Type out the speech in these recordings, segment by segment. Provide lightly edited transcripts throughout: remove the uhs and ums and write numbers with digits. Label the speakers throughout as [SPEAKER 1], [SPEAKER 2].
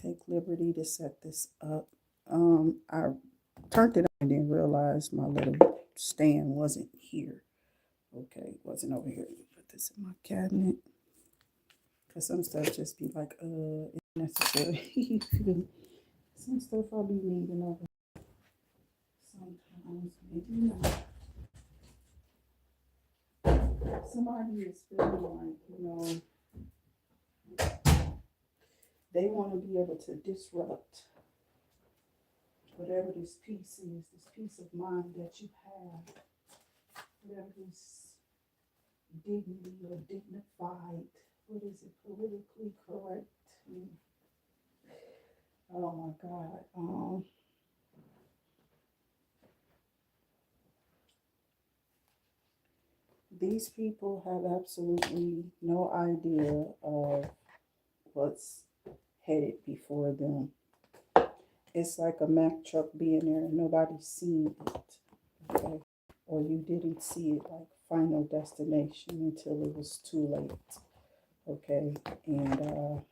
[SPEAKER 1] take liberty to set this up. I turned it on and didn't realize my little stand wasn't here. Okay, it wasn't over here. Put this in my cabinet. Because some stuff just be like, it's necessary. Some stuff I'll be needing over sometimes, maybe not. Somebody is feeling like, they want to be able to disrupt whatever this peace is, this peace of mind that you have, whatever this dignity or dignified, what is it, politically correct? Oh my God. These people have absolutely no idea of what's headed before them. It's like a Mack truck being there and nobody's seen it, okay? Or you didn't see it like final destination until it was too late, okay? And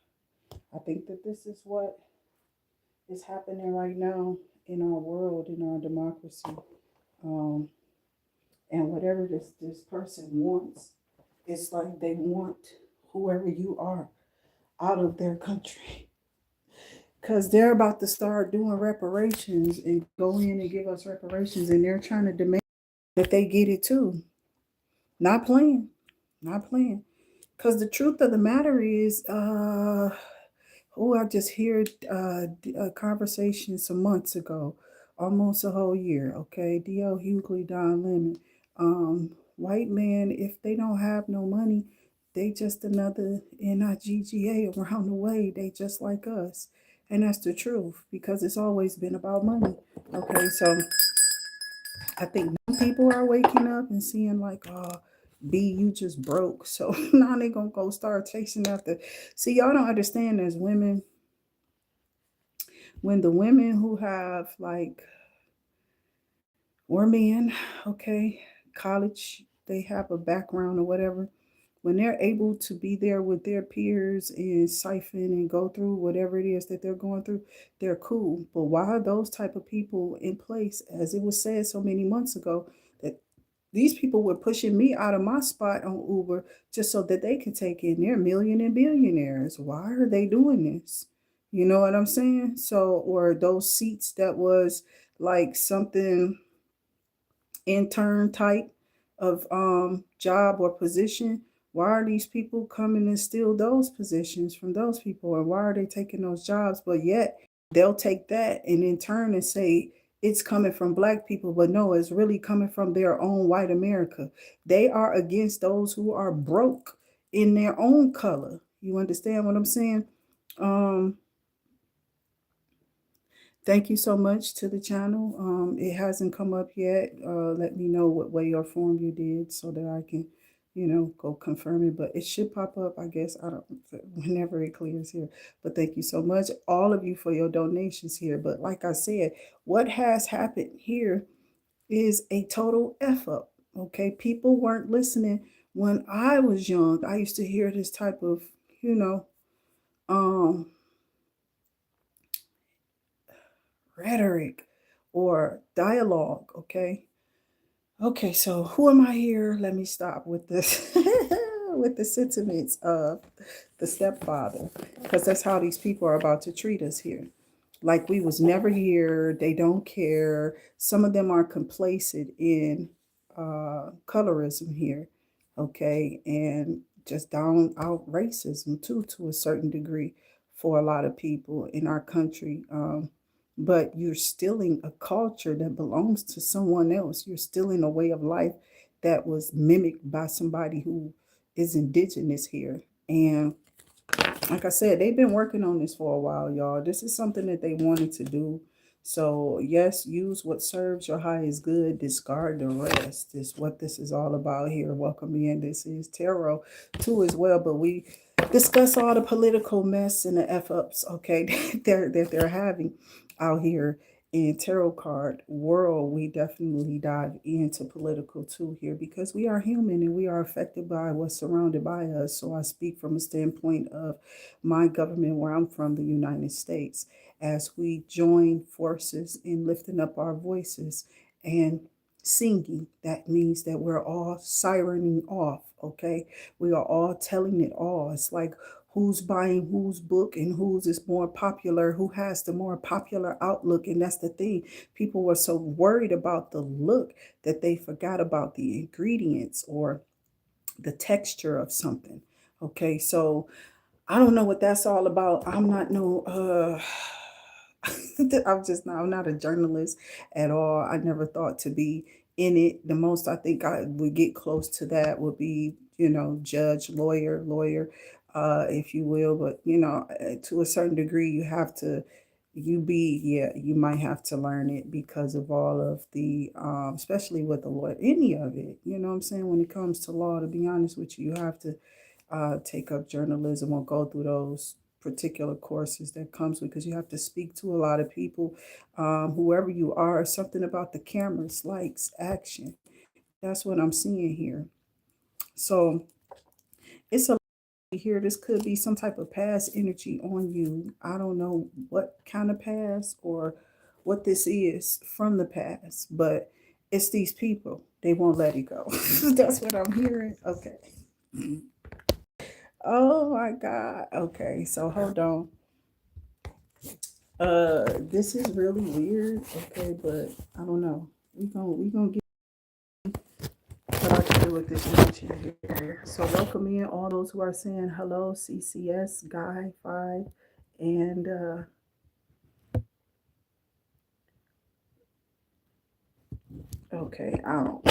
[SPEAKER 1] I think that this is what is happening right now in our world, in our democracy. And whatever this person wants, it's like they want whoever you are out of their country. Because they're about to start doing reparations and go in and give us reparations, and they're trying to demand that they get it too. Not playing. Not playing. Because the truth of the matter is, I just heard a conversation some months ago, almost a whole year, okay? D.L. Hughley, Don Lemon. White man, if they don't have no money, they just another NIGGA around the way. They just like us. And that's the truth, because it's always been about money. Okay, so I think people are waking up and seeing like, oh, B, you just broke. So now they gonna go start chasing after. See, y'all don't understand as women, when the women who have like, or men, okay, college, they have a background or whatever, when they're able to be there with their peers and siphon and go through whatever it is that they're going through, they're cool. But why are those type of people in place? As it was said so many months ago, that these people were pushing me out of my spot on Uber just so that they can take in their million and billionaires. Why are they doing this? You know what I'm saying? So, or those seats that was like something intern type of job or position, why are these people coming and steal those positions from those people, or why are they taking those jobs? But yet they'll take that and in turn and say it's coming from black people, but no, it's really coming from their own white America. They are against those who are broke in their own color. You understand what I'm saying? um Thank you so much to the channel. It hasn't come up yet. Let me know what way or form you did so that I can, go confirm it. But it should pop up, I guess. I don't whenever it clears here. But thank you so much, all of you, for your donations here. But like I said, what has happened here is a total F up. Okay, people weren't listening when I was young. I used to hear this type of, you know, um rhetoric or dialogue. Okay, so who am I here? Let me stop with this with the sentiments of the stepfather, because that's how these people are about to treat us here, like we was never here. They don't care. Some of them are complacent in colorism here, okay, and just down out racism too, to a certain degree, for a lot of people in our country. But you're stealing a culture that belongs to someone else. You're stealing a way of life that was mimicked by somebody who is indigenous here. And like I said, they've been working on this for a while, y'all. This is something that they wanted to do. So, yes, use what serves your highest good, discard the rest, is what this is all about here. Welcome in. This is Tarot too as well, but we discuss all the political mess and the F ups, okay, that they're having out here. in tarot card world, we definitely dive into political too here because we are human and we are affected by what's surrounded by us. So I speak from a standpoint of my government where I'm from, the United States, as we join forces in lifting up our voices and singing. That means that we're all sirening off, okay? We are all telling it all. It's like who's buying whose book and whose is more popular, who has the more popular outlook. And that's the thing. People were so worried about the look that they forgot about the ingredients or the texture of something. Okay, so I don't know what that's all about. I'm not no I'm not a journalist at all. I never thought to be in it. The most I think I would get close to that would be, judge, lawyer, if you will. But to a certain degree, you might have to learn it because of all of the, especially with the law, any of it. You know what I'm saying? When it comes to law, to be honest with you, you have to take up journalism or go through those particular courses that comes with because you have to speak to a lot of people, whoever you are. Something about the cameras, likes, action. That's what I'm seeing here. So it's a here. This could be some type of past energy on you. I don't know what kind of past or what this is from the past, but it's these people. They won't let it go. That's what I'm hearing. Okay. Oh my God. Okay, so hold on. This is really weird. Okay, but I don't know. We gonna get what I can do with this energy here. So welcome in all those who are saying hello, CCS, Guy 5, and okay, I don't.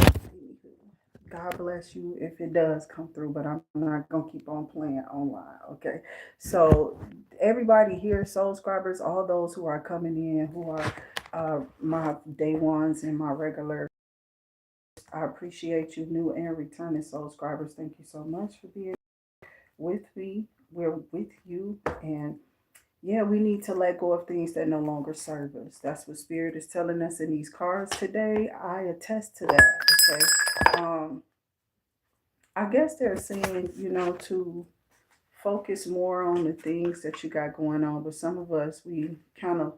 [SPEAKER 1] God bless you if it does come through, but I'm not gonna keep on playing online. Okay, so everybody here, soul scribers, all those who are coming in, who are my day ones and my regular, I appreciate you, new and returning soul scribers. Thank you so much for being with me. We're with you, and yeah, we need to let go of things that no longer serve us. That's what Spirit is telling us in these cards today. I attest to that. Okay. I guess they're saying, to focus more on the things that you got going on. But some of us, we kind of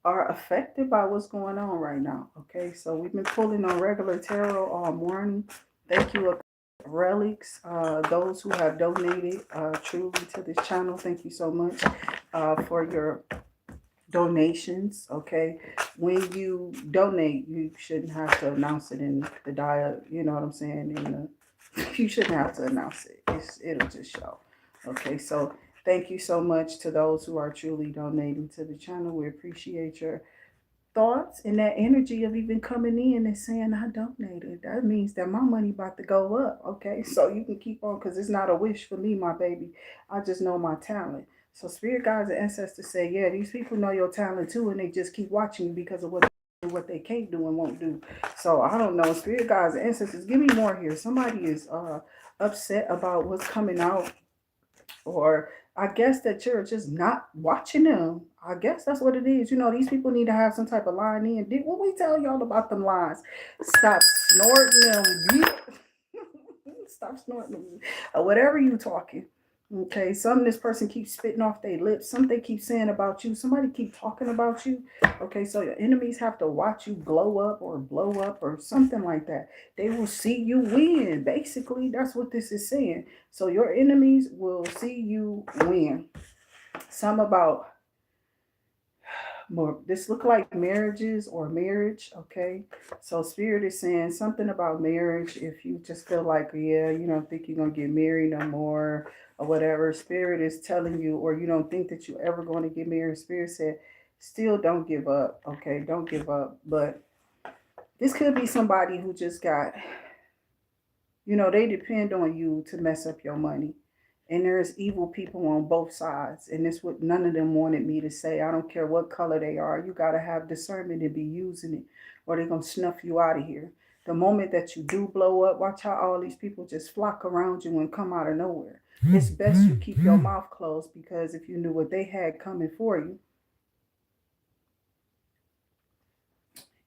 [SPEAKER 1] are affected by what's going on right now. Okay, so we've been pulling on regular tarot all morning. Thank you, relics. Those who have donated truly to this channel, thank you so much for your donations. Okay, when you donate, you shouldn't have to announce it in the dial. You know what I'm saying? You shouldn't have to announce it. It'll just show. Okay, so thank you so much to those who are truly donating to the channel. We appreciate your thoughts and that energy of even coming in and saying I donated. That means that my money about to go up. Okay, so you can keep on because it's not a wish for me, my baby. I just know my talent. So spirit guides and ancestors say, yeah, these people know your talent too, and they just keep watching you because of what they can't do and won't do. So I don't know. Spirit guides and ancestors, give me more here. Somebody is upset about what's coming out, or I guess that you're just not watching them. I guess that's what it is. These people need to have some type of line in. Did what we tell y'all about them lines? Stop snorting them. Stop snorting them. Or whatever you talking. Okay, this person keeps spitting off their lips. Something they keep saying about you. Somebody keep talking about you. Okay, so your enemies have to watch you glow up or blow up or something like that. They will see you win. Basically, that's what this is saying. So your enemies will see you win. Some about more. This look like marriages or marriage. Okay, so spirit is saying something about marriage. If you just feel like, yeah, you don't think you're gonna get married no more or whatever, spirit is telling you, or you don't think that you're ever going to get married. Spirit said, still don't give up. Okay, don't give up. But this could be somebody who just got, they depend on you to mess up your money. And there's evil people on both sides. And that's what none of them wanted me to say. I don't care what color they are. You got to have discernment and be using it, or they're going to snuff you out of here. The moment that you do blow up, watch how all these people just flock around you and come out of nowhere. It's best you keep your mouth closed, because if you knew what they had coming for you,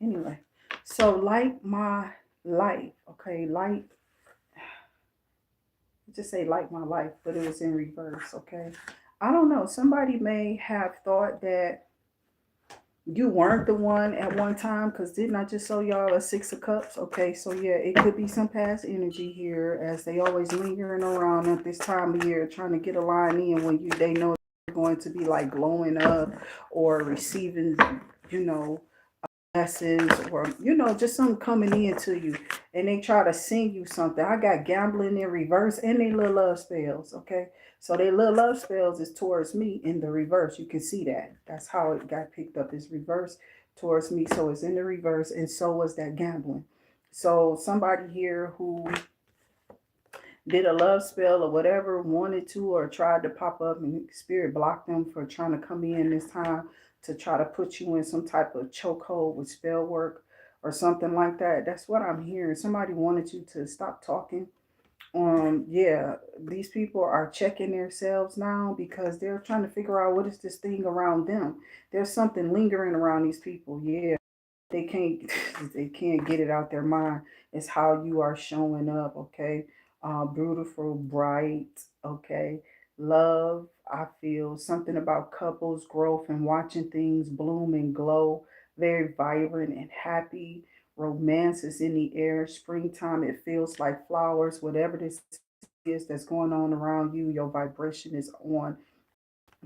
[SPEAKER 1] Anyway, so like my life, okay, like just say like my life, but it was in reverse, okay? I don't know. Somebody may have thought that you weren't the one at one time, because didn't I just show y'all a six of cups? Okay, so yeah, it could be some past energy here, as they always lingering around at this time of year trying to get a line in when they know they're going to be like glowing up or receiving, you know, lessons, or just something coming into you, and they try to sing you something. I got gambling in reverse and they little love spells. Okay, so they little love spells is towards me in the reverse. You can see that. That's how it got picked up, is reverse towards me. So it's in the reverse, and so was that gambling. So somebody here who did a love spell or whatever, wanted to or tried to pop up, and spirit blocked them for trying to come in this time to try to put you in some type of chokehold with spell work or something like that. That's what I'm hearing. Somebody wanted you to stop talking. Yeah, these people are checking themselves now because they're trying to figure out what is this thing around them. There's something lingering around these people. Yeah, they can't they can't get it out their mind. It's how you are showing up. Okay, beautiful, bright. Okay, love. I feel something about couples growth and watching things bloom and glow. Very vibrant and happy. Romance is in the air. Springtime, it feels like flowers. Whatever this is that's going on around you, your vibration is on.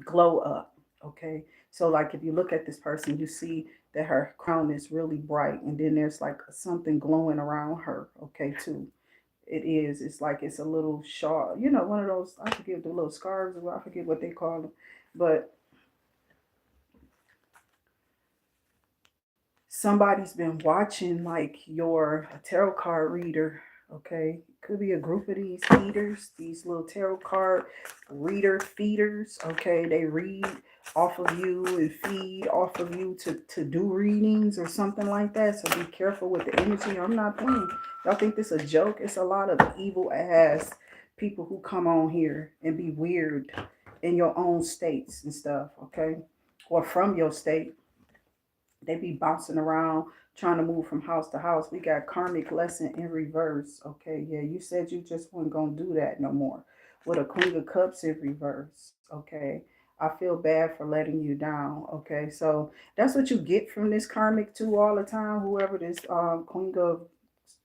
[SPEAKER 1] Glow up. Okay, so like if you look at this person, you see that her crown is really bright, and then there's like something glowing around her. Okay, too. It is. It's like it's a little shawl. One of those. I forget the little scarves. Or I forget what they call them, but somebody's been watching like your a tarot card reader. Okay, could be a group of these feeders, these little tarot card reader feeders. Okay, they read off of you and feed off of you to do readings or something like that. So be careful with the energy. I'm not playing. Y'all think this a joke? It's a lot of evil ass people who come on here and be weird in your own states and stuff. Okay, or from your state. They be bouncing around trying to move from house to house. We got karmic lesson in reverse. Okay, yeah, you said you just weren't gonna do that no more. With a Queen of Cups in reverse. Okay. I feel bad for letting you down. Okay, so that's what you get from this karmic too all the time. Whoever this Queen of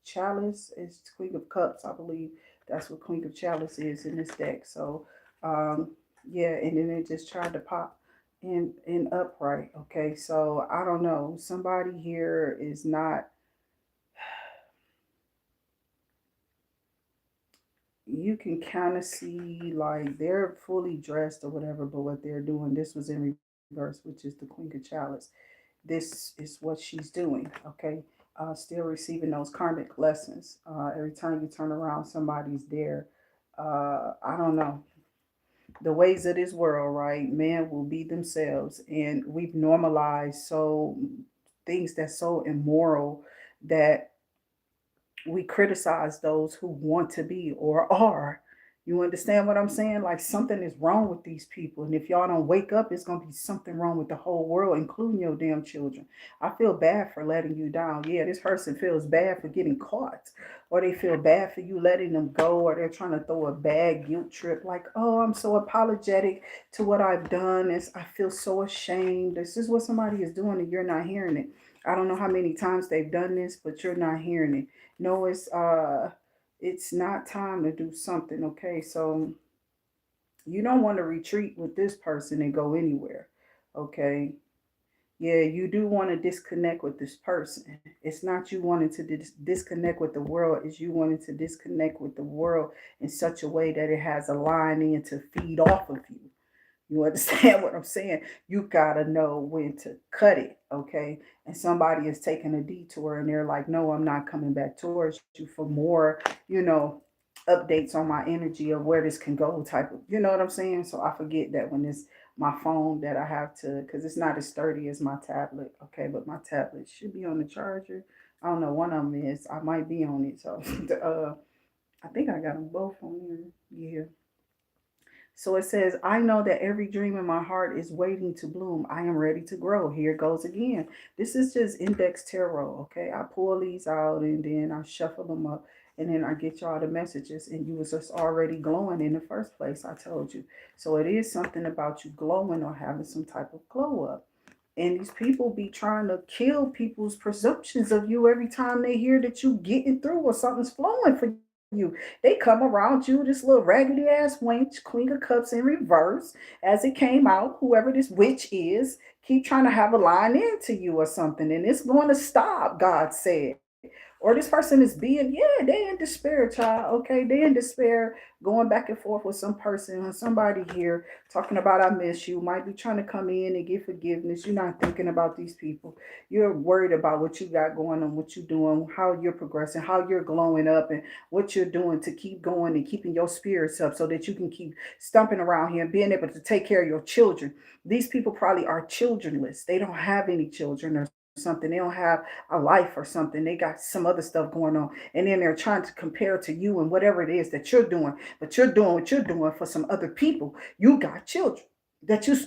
[SPEAKER 1] Chalice is, Queen of Cups, I believe. That's what Queen of Chalice is in this deck. So um yeah, and then it just tried to pop in upright. Okay, so I don't know. Somebody here is not. You can kind of see like they're fully dressed or whatever, but what they're doing. This was in reverse, which is the Queen of Chalice. This is what she's doing. Okay, still receiving those karmic lessons. Every time you turn around, somebody's there. I don't know. The ways of this world, right? Man will be themselves, and we've normalized so things that's so immoral that we criticize those who want to be or are. You understand what I'm saying? Like something is wrong with these people. And if y'all don't wake up, it's going to be something wrong with the whole world, including your damn children. I feel bad for letting you down. Yeah, this person feels bad for getting caught, or they feel bad for you letting them go, or they're trying to throw a bad guilt trip like, oh, I'm so apologetic to what I've done. I feel so ashamed. This is what somebody is doing and you're not hearing it. I don't know how many times they've done this, but you're not hearing it. No, it's not time to do something. Okay, so you don't want to retreat with this person and go anywhere. Okay, yeah, you do want to disconnect with this person. It's not you wanting to disconnect with the world, it's you wanting to disconnect with the world in such a way that it has a line in to feed off of you. You understand what I'm saying? You gotta know when to cut it, okay? And somebody is taking a detour and they're like, no, I'm not coming back towards you for more, you know, updates on my energy of where this can go type of, you know what I'm saying? So I forget that when it's my phone that I have to, because it's not as sturdy as my tablet, okay? But my tablet should be on the charger. I don't know, one of them is. I might be on it. So I think I got them both on here. Yeah. So it says, I know that every dream in my heart is waiting to bloom. I am ready to grow. Here it goes again. This is just index tarot, okay? I pull these out and then I shuffle them up and then I get y'all the messages, and you was just already glowing in the first place, I told you. So it is something about you glowing or having some type of glow up. And these people be trying to kill people's presumptions of you every time they hear that you getting through or something's flowing for you. They come around you, this little raggedy ass wench, Queen of Cups in reverse, as it came out, whoever this witch is, keep trying to have a line into you or something, and it's going to stop, God said. Or this person is being, yeah, they in despair, child. Okay, they in despair, going back and forth with some person or somebody here talking about I miss you, might be trying to come in and get forgiveness. You're not thinking about these people. You're worried about what you got going on, what you're doing, how you're progressing, how you're glowing up, and what you're doing to keep going and keeping your spirits up so that you can keep stumping around here and being able to take care of your children. These people probably are childrenless. They don't have any children or something. They don't have a life or something. They got some other stuff going on. And then they're trying to compare to you and whatever it is that you're doing. But you're doing what you're doing for some other people. You got children that you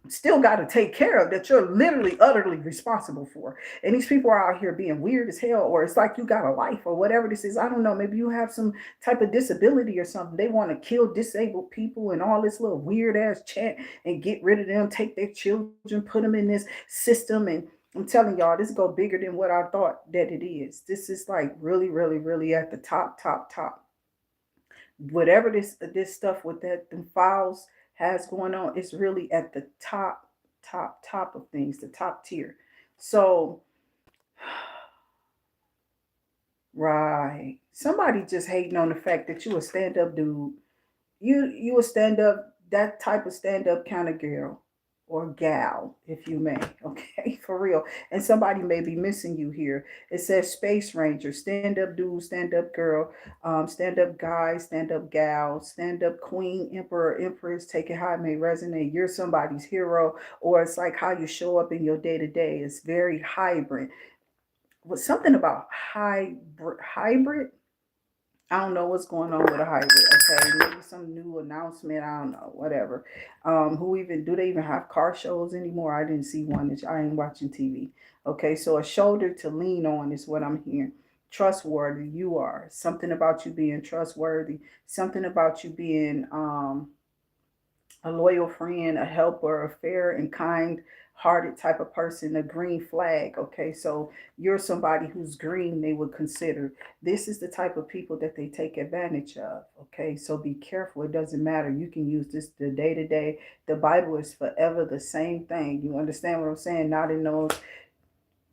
[SPEAKER 1] still got to take care of, that you're literally utterly responsible for. And these people are out here being weird as hell, or it's like you got a life or whatever this is. I don't know, maybe you have some type of disability or something. They want to kill disabled people and all this little weird ass chant and get rid of them, take their children, put them in this system. And I'm telling y'all, this go bigger than what I thought that it is. This is like really, really, really at the top. Whatever this stuff with that them files has going on, it's really at the top of things, the top tier. So right, somebody just hating on the fact that you a stand up dude. You a stand up, that type of stand up kind of girl or gal, if you may. Okay, for real. And somebody may be missing you here. It says Space Ranger, stand up dude, stand up girl, stand up guy, stand up gal, stand up queen, emperor, empress. Take it how it may resonate. You're somebody's hero, or it's like how you show up in your day to day. It's very hybrid. With something about hybrid. I don't know what's going on with a hybrid. Okay, maybe some new announcement. I don't know, whatever. Who even do they even have car shows anymore? I didn't see one. I ain't watching TV. Okay, so a shoulder to lean on is what I'm hearing. Trustworthy, you are something about you being trustworthy. Something about you being a loyal friend, a helper, a fair and kind hearted type of person, a green flag. Okay, so you're somebody who's green, they would consider. This is the type of people that they take advantage of. Okay, so be careful. It doesn't matter. You can use this the day to day. The Bible is forever the same thing. You understand what I'm saying? Not in those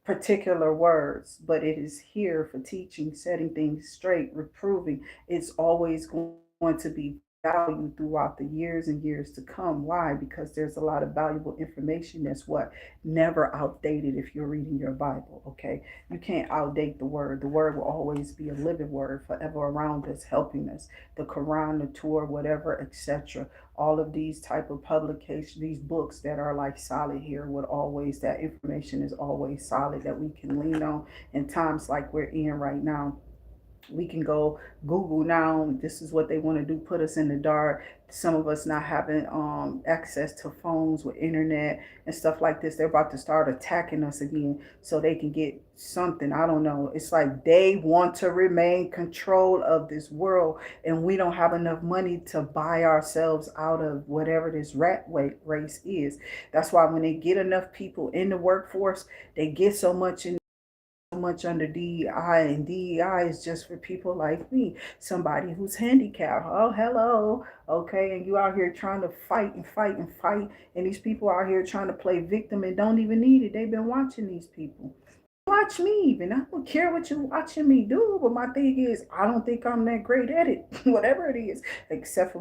[SPEAKER 1] particular words, but it is here for teaching, setting things straight, reproving. It's always going to be valued throughout the years and years to come. Why? Because there's a lot of valuable information that's what never outdated if you're reading your Bible. Okay, you can't outdate the word. The word will always be a living word forever around us, helping us. The Quran, the Torah, whatever, etc. All of these type of publications, these books that are like solid here would always, that information is always solid that we can lean on in times like we're in right now. We can go Google now. This is what they want to do, put us in the dark. Some of us not having access to phones with internet and stuff like this. They're about to start attacking us again so they can get something. I don't know. It's like they want to remain control of this world, and we don't have enough money to buy ourselves out of whatever this rat race is. That's why when they get enough people in the workforce, they get so much in much under DEI, and DEI is just for people like me, somebody who's handicapped. Oh, hello. Okay, and you out here trying to fight and fight and fight, and these people out here trying to play victim and don't even need it. They've been watching these people. Watch me even. I don't care what you're watching me do, but my thing is, I don't think I'm that great at it, whatever it is, except for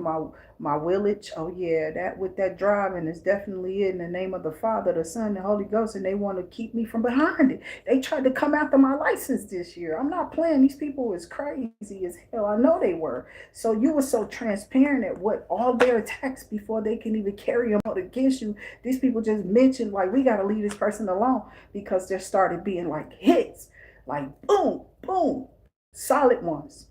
[SPEAKER 1] my willage. Oh yeah, that with that driving is definitely it in the name of the Father, the Son, the Holy Ghost, and they want to keep me from behind it. They tried to come after my license this year. I'm not playing. These people was crazy as hell. I know they were. So you were so transparent at what all their attacks before they can even carry them out against you. These people just mentioned like we got to leave this person alone because there started being like hits, like boom, boom, solid ones.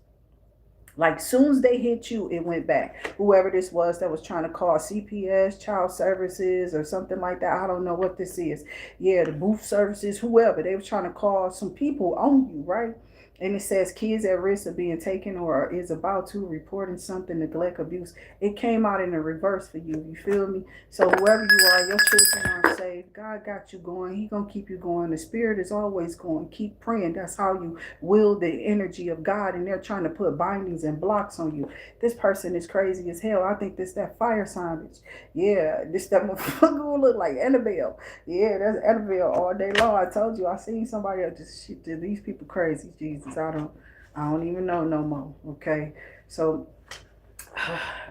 [SPEAKER 1] Like soon as they hit you, it went back. Whoever this was that was trying to call CPS, child services, or something like that. I don't know what this is. Yeah, the booth services, whoever. They were trying to call some people on you, right? And it says kids at risk of being taken or is about to reporting something, neglect, abuse. It came out in the reverse for you. You feel me? So whoever you are, your children are saved. God got you going. He gonna keep you going. The spirit is always going. Keep praying. That's how you wield the energy of God. And they're trying to put bindings and blocks on you. This person is crazy as hell. I think this that fire sign bitch. Yeah, this that motherfucker who look like Annabelle. Yeah, that's Annabelle all day long. I told you, I seen somebody else just shit. These people crazy. Jesus, I don't even know no more. Okay, so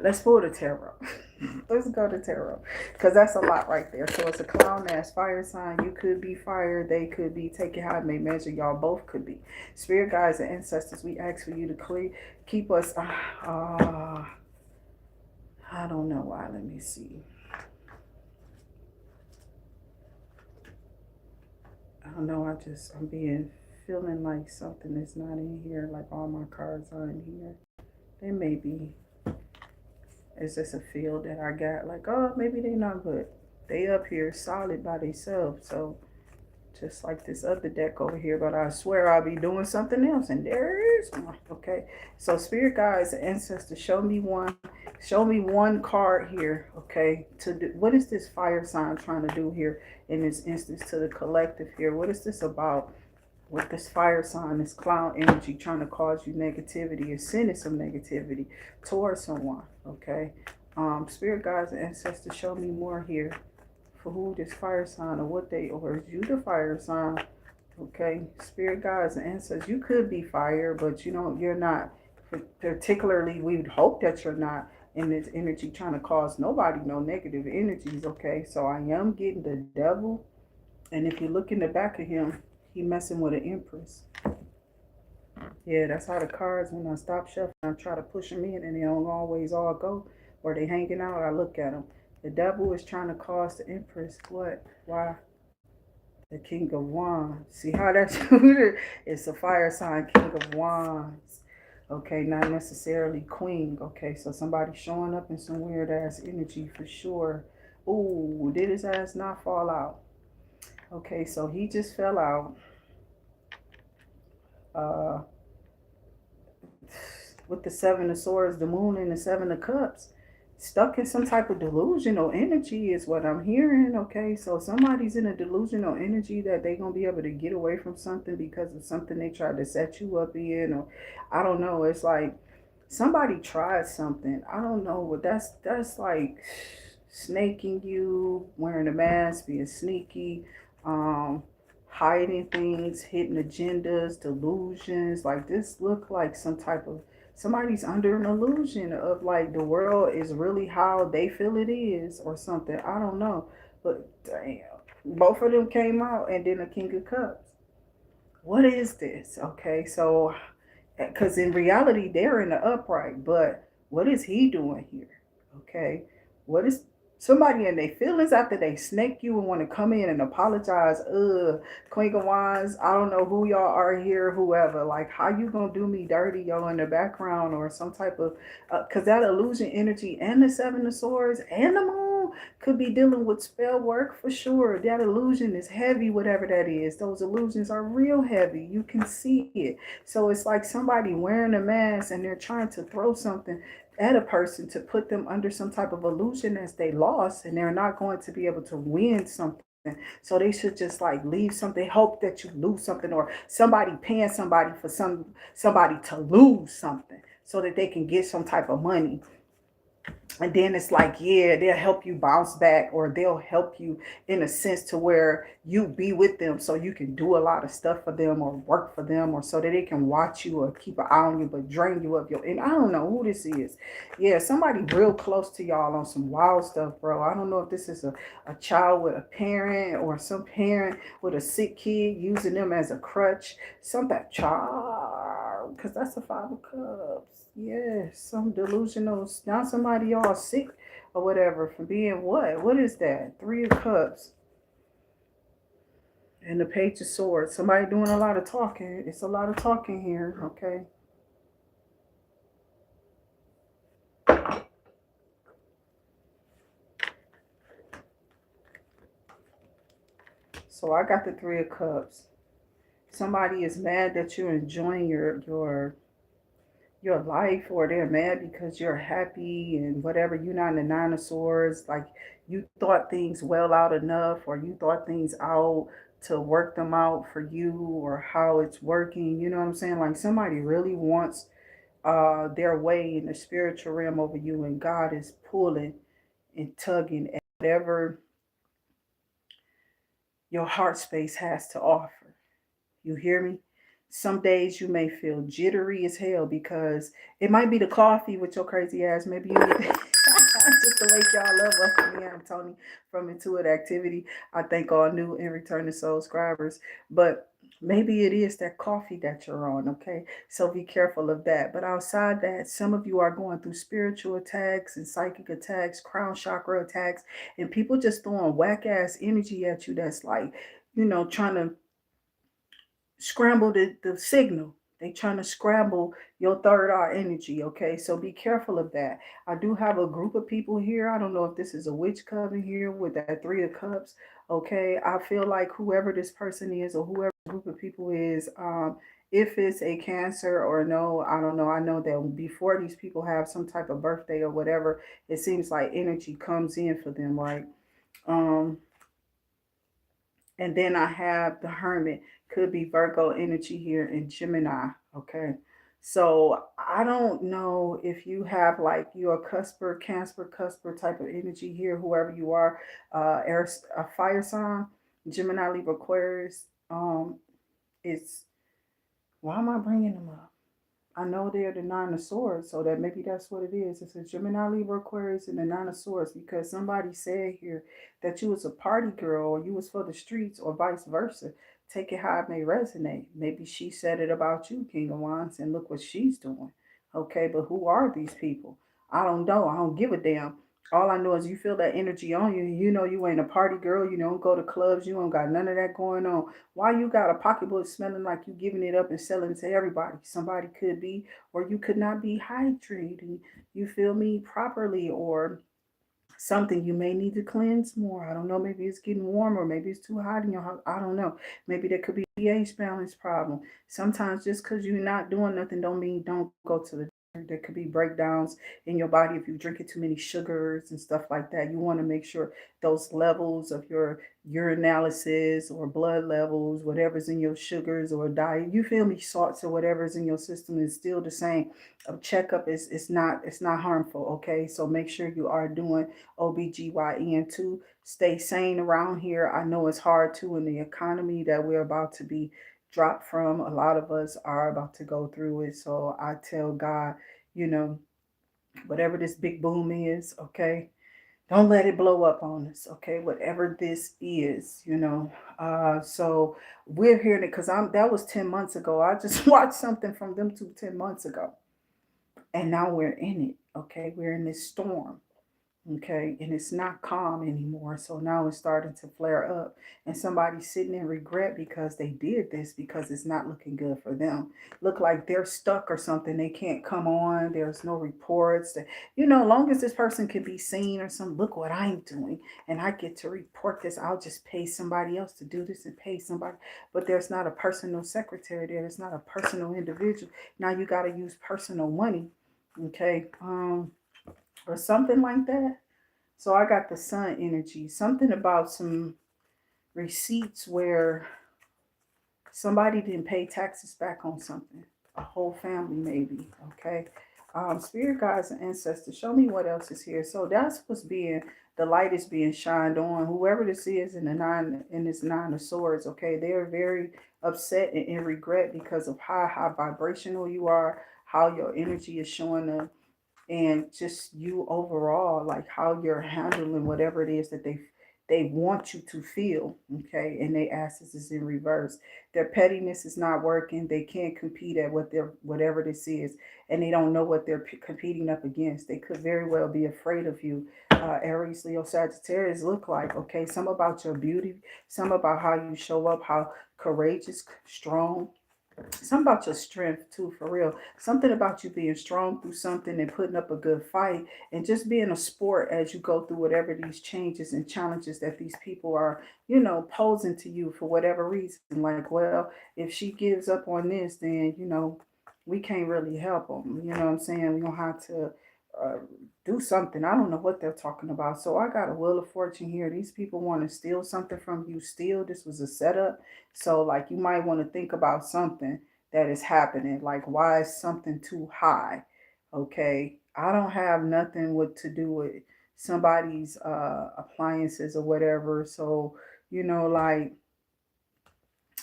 [SPEAKER 1] let's pull the tarot. Let's go to tarot because that's a lot right there. So it's a clown ass fire sign. You could be fire. They could be. Take it how it may measure. Y'all both could be. Spirit guides and ancestors, we ask for you to keep us. I don't know why. Let me see. I don't know. I'm being feeling like something is not in here. Like all my cards are in here. They may be. It's just a feel that I got. Like, oh, maybe they not, but they up here solid by themselves. So just like this other deck over here, but I swear I'll be doing something else. And there is one. Okay. So spirit guides and ancestors, show me one card here. Okay. To do, what is this fire sign trying to do here in this instance to the collective here? What is this about? With this fire sign, this clown energy trying to cause you negativity or sending some negativity towards someone. Okay. Spirit guides and ancestors, show me more here for who this fire sign or what they, or is you the fire sign? Okay. Spirit guides and ancestors, you could be fire, but you know, you're not. Particularly, we would hope that you're not in this energy trying to cause nobody no negative energies. Okay. So I am getting the devil. And if you look in the back of him, he messing with an empress. Yeah, that's how the cards, when I stop shuffling, I try to push them in and they don't always all go. Or they hanging out, I look at them. The devil is trying to cause the empress what? Why? The king of wands. See how that's it's a fire sign, king of wands. Okay, not necessarily queen. Okay, so somebody showing up in some weird ass energy for sure. Ooh, did his ass not fall out? Okay, so he just fell out. Uh, with the seven of swords, the moon, and the seven of cups, stuck in some type of delusional energy is what I'm hearing. Okay, so somebody's in a delusional energy that they're gonna be able to get away from something because of something they tried to set you up in, or I don't know. It's like somebody tried something. I don't know, but that's like snaking you, wearing a mask, being sneaky, um, hiding things, hidden agendas, delusions. Like this look like some type of somebody's under an illusion of like the world is really how they feel it is or something. I don't know. But damn. Both of them came out and then a King of Cups. What is this? Okay, so because in reality they're in the upright, but what is he doing here? Okay, what is somebody in their feelings after they snake you and want to come in and apologize? Queen of Wands, I don't know who y'all are here, whoever. Like, how you gonna do me dirty, y'all in the background or some type of? Because that illusion energy and the Seven of Swords and the Moon could be dealing with spell work for sure. That illusion is heavy, whatever that is. Those illusions are real heavy. You can see it. So it's like somebody wearing a mask and they're trying to throw something at a person to put them under some type of illusion as they lost and they're not going to be able to win something. So they should just like leave something, hope that you lose something, or somebody paying somebody for somebody to lose something so that they can get some type of money. And then it's like, yeah, they'll help you bounce back, or they'll help you in a sense to where you be with them so you can do a lot of stuff for them or work for them, or so that they can watch you or keep an eye on you but drain you of your, and I don't know who this is. Yeah, somebody real close to y'all on some wild stuff, bro. I don't know if this is a child with a parent or some parent with a sick kid using them as a crutch. Some that child, because that's a Five of Cups. Yes, some delusional. Now somebody all sick or whatever for being what? What is that? Three of Cups and the Page of Swords. Somebody doing a lot of talking. It's a lot of talking here. Okay. So I got the Three of Cups. Somebody is mad that you're enjoying your life, or they're mad because you're happy and whatever. You're not in the Nine of Swords. Like, you thought things well out enough, or you thought things out to work them out for you, or how it's working. You know what I'm saying? Like, somebody really wants their way in the spiritual realm over you, and God is pulling and tugging at whatever your heart space has to offer. You hear me? Some days you may feel jittery as hell because it might be the coffee with your crazy ass. Maybe you need just to wake y'all up. Welcome me. I'm Toni from Intuit Activity. I thank all new and returning subscribers. But maybe it is that coffee that you're on, okay? So be careful of that. But outside that, some of you are going through spiritual attacks and psychic attacks, crown chakra attacks, and people just throwing whack ass energy at you that's like, trying to scramble the signal. They trying to scramble your third eye energy, okay? So be careful of that. I do have a group of people here. I don't know if this is a witch coven here with that Three of Cups, okay? I feel like whoever this person is, or whoever the group of people is, if it's a Cancer or no, I don't know. I know that before these people have some type of birthday or whatever, it seems like energy comes in for them, right? Um, and then I have the Hermit, could be Virgo energy here in Gemini. Okay. So I don't know if you have like you're a cusper, Cancer, cusper type of energy here, whoever you are, a fire sign, Gemini, Libra, Aquarius. It's why am I bringing them up? I know they're the Nine of Swords, so that maybe that's what it is. It's a Gemini, Libra, Aquarius, and the Nine of Swords, because somebody said here that you was a party girl, or you was for the streets, or vice versa. Take it how it may resonate. Maybe she said it about you, King of Wands, and look what she's doing. Okay, but who are these people? I don't know. I don't give a damn. All I know is you feel that energy on you. You know you ain't a party girl. You don't go to clubs. You don't got none of that going on. Why you got a pocketbook smelling like you giving it up and selling it to everybody? Somebody could be, or you could not be hydrating. You feel me properly, or something you may need to cleanse more. I don't know. Maybe it's getting warmer. Maybe it's too hot in your house. I don't know. Maybe there could be a pH balance problem. Sometimes just because you're not doing nothing don't mean don't go to the doctor. There could be breakdowns in your body if you're drinking too many sugars and stuff like that. You want to make sure those levels of your urinalysis or blood levels, whatever's in your sugars or diet, you feel me, salts or whatever's in your system is still the same. A checkup is it's not harmful, okay? So make sure you are doing OBGYN to stay sane around here. I know it's hard too in the economy that we're about to be dropped from. A lot of us are about to go through it. So I tell God, you know, whatever this big boom is, okay, don't let it blow up on us, okay? Whatever this is. So we're hearing it because that was 10 months ago. I just watched something from them 10 months ago. And now we're in it, okay? We're in this storm. Okay, and it's not calm anymore. So now it's starting to flare up, and somebody's sitting in regret because they did this, because it's not looking good for them. Look like they're stuck or something. They can't come on. There's no reports. Long as this person can be seen or something. Look what I'm doing, and I get to report this. I'll just pay somebody else to do this and pay somebody. But there's not a personal secretary there. There's not a personal individual. Now you got to use personal money. Okay. Or something like that. So I got the sun energy. Something about some receipts where somebody didn't pay taxes back on something. A whole family, maybe. Okay. Spirit guides and ancestors, show me what else is here. So that's what's being, the light is being shined on. Whoever this is in this Nine of Swords, okay, they are very upset and in regret because of how high vibrational you are, how your energy is showing up, and just you overall, like how you're handling whatever it is that they want you to feel, okay? And they asses is in reverse. Their pettiness is not working. They can't compete at whatever this is, and they don't know what they're competing up against. They could very well be afraid of you. Aries, Leo, Sagittarius look like, okay, some about your beauty, some about how you show up, how courageous, strong, something about your strength too, for real. Something about you being strong through something and putting up a good fight, and just being a sport as you go through whatever these changes and challenges that these people are, posing to you for whatever reason. Like, well, if she gives up on this, then we can't really help them. You know what I'm saying? We're gonna have to uh, do something. I don't know what they're talking about. So I got a wheel of fortune here. These people want to steal something from you. Steal. This was a setup. So like you might want to think about something that is happening. Like, why is something too high? Okay. I don't have nothing with to do with somebody's appliances or whatever. So, like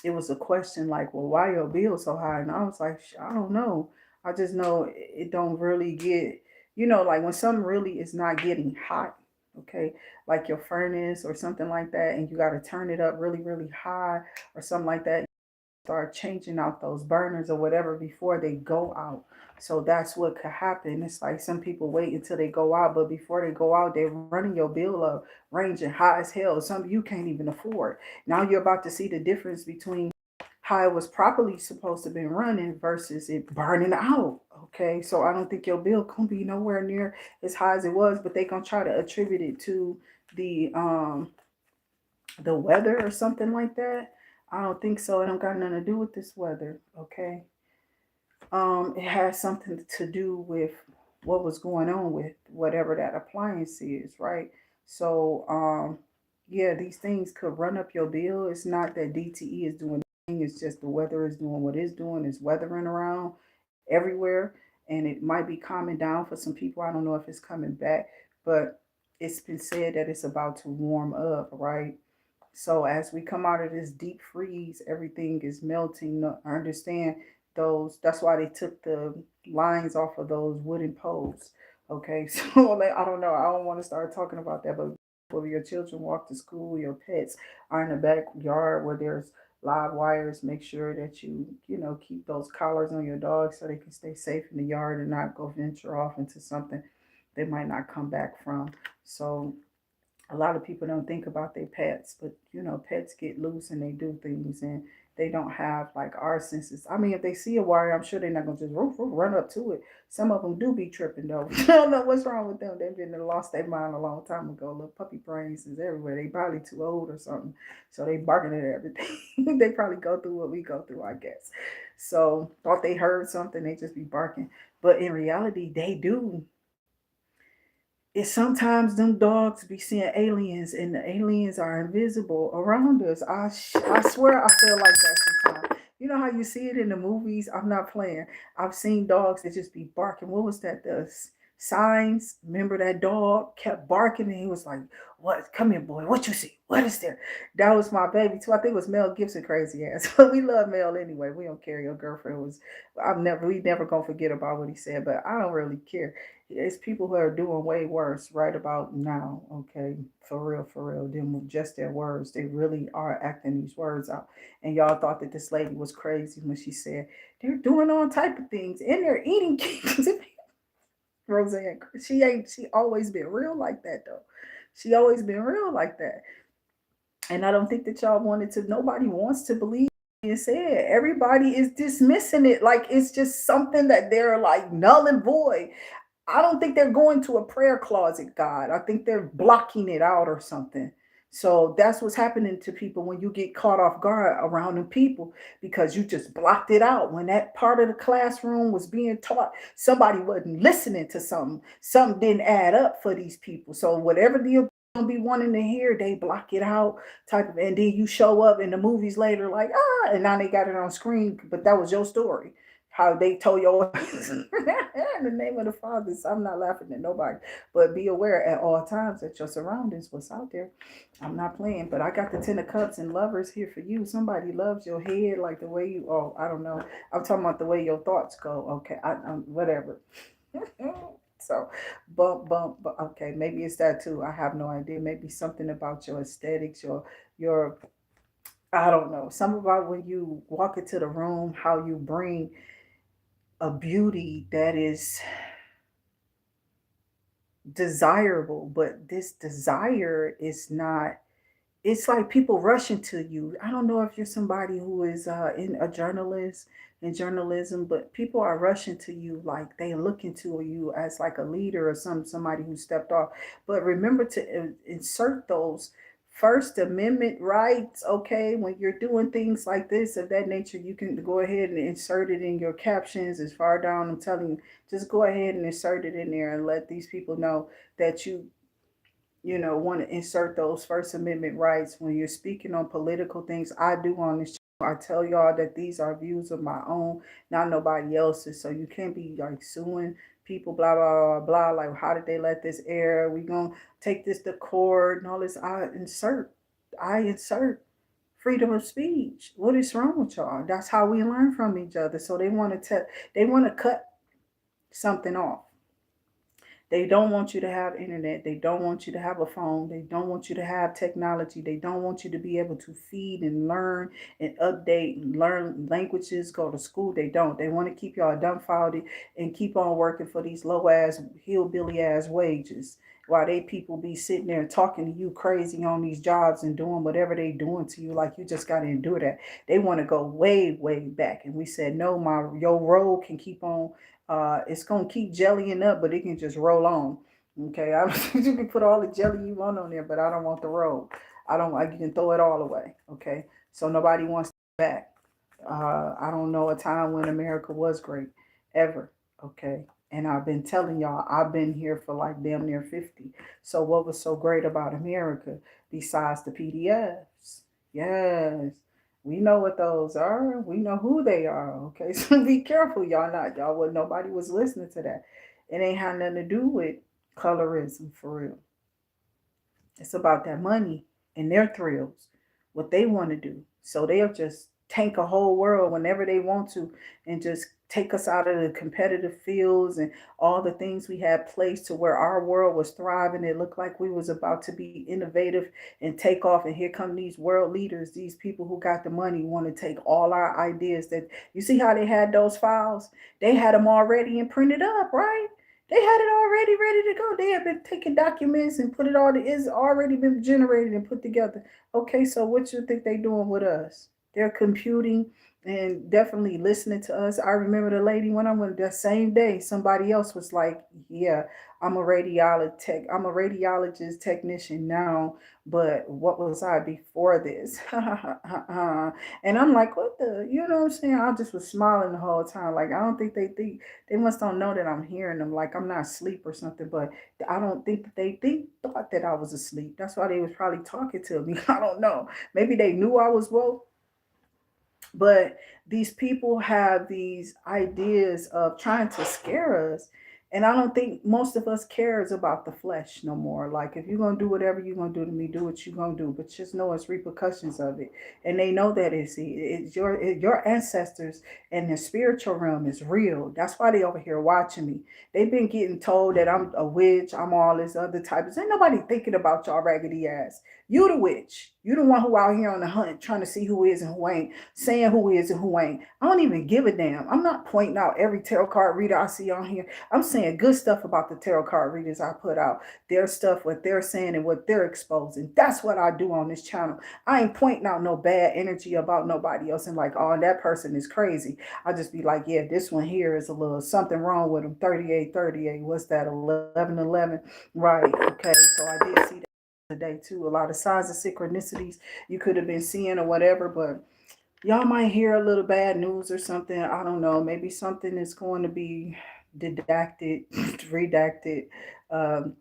[SPEAKER 1] it was a question like, well, why your bill so high? And I was like, I don't know. I just know it don't really get, like when something really is not getting hot, okay, like your furnace or something like that, and you got to turn it up really, really high or something like that, start changing out those burners or whatever before they go out. So that's what could happen. It's like some people wait until they go out, but before they go out, they're running your bill up, ranging high as hell. Some you can't even afford. Now you're about to see the difference between how it was properly supposed to be running versus it burning out. Okay, so I don't think your bill can be nowhere near as high as it was, but they gonna try to attribute it to the um the weather or something like that. I don't think so. It don't got nothing to do with this weather. Okay. It has something to do with what was going on with whatever that appliance is, right? So, yeah, these things could run up your bill. It's not that DTE is doing anything, it's just the weather is doing what it's doing, it's weathering around everywhere, and it might be calming down for some people. I don't know if it's coming back, but it's been said that it's about to warm up, right? So as we come out of this deep freeze, everything is melting. No, I understand those. That's why they took the lines off of those wooden poles. Okay, so like, I don't know. I don't want to start talking about that, but where your children walk to school, your pets are in the backyard where there's live wires. Make sure that you keep those collars on your dogs so they can stay safe in the yard and not go venture off into something they might not come back from. So a lot of people don't think about their pets, but pets get loose and they do things, and they don't have like our senses. I mean, if they see a wire, I'm sure they're not gonna just run up to it. Some of them do be tripping though. I don't know what's wrong with them. They've been lost their mind a long time ago. Little puppy brains is everywhere. They probably too old or something, so they barking at everything. They probably go through what we go through, I guess. So thought they heard something, they just be barking, but in reality, they do. It's sometimes them dogs be seeing aliens and the aliens are invisible around us. I swear I feel like that sometimes. You know how you see it in the movies? I'm not playing. I've seen dogs that just be barking. What was that? The signs. Remember that dog kept barking and he was like, "What? Come here, boy. What you see? What is there?" That was my baby too. I think it was Mel Gibson, crazy ass. But we love Mel anyway. We don't care. Your girlfriend was. We never gonna forget about what he said. But I don't really care. It's people who are doing way worse right about now, okay? For real. Them with just their words. They really are acting these words out. And y'all thought that this lady was crazy when she said they're doing all type of things and they're eating kids. Roseanne, she always been real like that though. She always been real like that. And I don't think that y'all wanted to, nobody wants to believe being said. Everybody is dismissing it like it's just something that they're like null and void. I don't think they're going to a prayer closet, God. I think they're blocking it out or something. So that's what's happening to people when you get caught off guard around them people because you just blocked it out. When that part of the classroom was being taught, somebody wasn't listening to something. Something didn't add up for these people. So whatever you're gonna be wanting to hear, they block it out type of, and then you show up in the movies later like, and now they got it on screen, but that was your story how they told your in the name of the Father. So I'm not laughing at nobody, but be aware at all times that your surroundings, what's out there. I'm not playing, but I got the 10 of Cups and Lovers here for you. Somebody loves your head like the way you. Oh, I don't know. I'm talking about the way your thoughts go. Okay, whatever. So, bump. Okay, maybe it's that too. I have no idea. Maybe something about your aesthetics, your. I don't know. Something about when you walk into the room, how you bring a beauty that is desirable, but this desire is not it's like people rushing to you. I don't know if you're somebody who is in a journalist in journalism, but people are rushing to you like they looking to you as like a leader or somebody who stepped off. But remember to insert those First Amendment rights. Okay, when you're doing things like this of that nature, you can go ahead and insert it in your captions as far down. I'm telling you, just go ahead and insert it in there and let these people know that want to insert those First Amendment rights when you're speaking on political things. I do on this channel. I tell y'all that these are views of my own, not nobody else's. So you can't be like suing people, blah, blah, blah, blah. Like, how did they let this air? We going to take this to court and all this. I insert freedom of speech. What is wrong with y'all? That's how we learn from each other. So they want to cut something off. They don't want you to have internet. They don't want you to have a phone. They don't want you to have technology. They don't want you to be able to feed and learn and update and learn languages, go to school. They don't. They want to keep y'all dumbfounded and keep on working for these low ass, hillbilly ass wages. While they people be sitting there talking to you crazy on these jobs and doing whatever they doing to you, like you just got to endure that. They want to go way, way back. And we said, no, your road can keep on it's gonna keep jellying up, but it can just roll on. Okay, you can put all the jelly you want on there, but I don't want the roll. I don't like you can throw it all away. Okay, so nobody wants back. I don't know a time when America was great ever. Okay, and I've been telling y'all I've been here for like damn near 50. So what was so great about America besides the PDFs? Yes, we know what those are. We know who they are. Okay, so be careful, y'all. Not y'all. What nobody was listening to that. It ain't had nothing to do with colorism for real. It's about that money and their thrills, what they want to do. So they'll just tank a whole world whenever they want to and just take us out of the competitive fields and all the things we had placed to where our world was thriving. It looked like we was about to be innovative and take off. And here come these world leaders, these people who got the money want to take all our ideas that you see how they had those files. They had them already and printed up, right? They had it already ready to go. They have been taking documents and put it all. It's already been generated and put together. Okay, so what you think they doing with us? They're computing and definitely listening to us. I remember the lady when I went that same day. Somebody else was like, "Yeah, I'm a radiologist technician now, but what was I before this?" And I'm like, "What the? You know what I'm saying?" I just was smiling the whole time. Like I don't think they think they must don't know that I'm hearing them. Like I'm not asleep or something. But I don't think that they thought that I was asleep. That's why they was probably talking to me. I don't know. Maybe they knew I was woke, but these people have these ideas of trying to scare us. And I don't think most of us cares about the flesh no more. Like if you're gonna do whatever you're gonna do to me, do what you're gonna do. But just know it's repercussions of it. And they know that it's your ancestors and the spiritual realm is real. That's why they over here watching me. They've been getting told that I'm a witch, I'm all this other type of. Ain't nobody thinking about y'all raggedy ass. You the witch. You the one who out here on the hunt trying to see who is and who ain't, saying who is and who ain't. I don't even give a damn. I'm not pointing out every tarot card reader I see on here. I'm saying good stuff about the tarot card readers I put out. Their stuff, what they're saying and what they're exposing. That's what I do on this channel. I ain't pointing out no bad energy about nobody else and like, oh, that person is crazy. I just be like, yeah, this one here is a little something wrong with them. 3838. What's that? 1111. Right. Okay. So I did see that today too. A lot of signs of synchronicities you could have been seeing or whatever, but y'all might hear a little bad news or something. I don't know. Maybe something is going to be didacted, redacted. Um,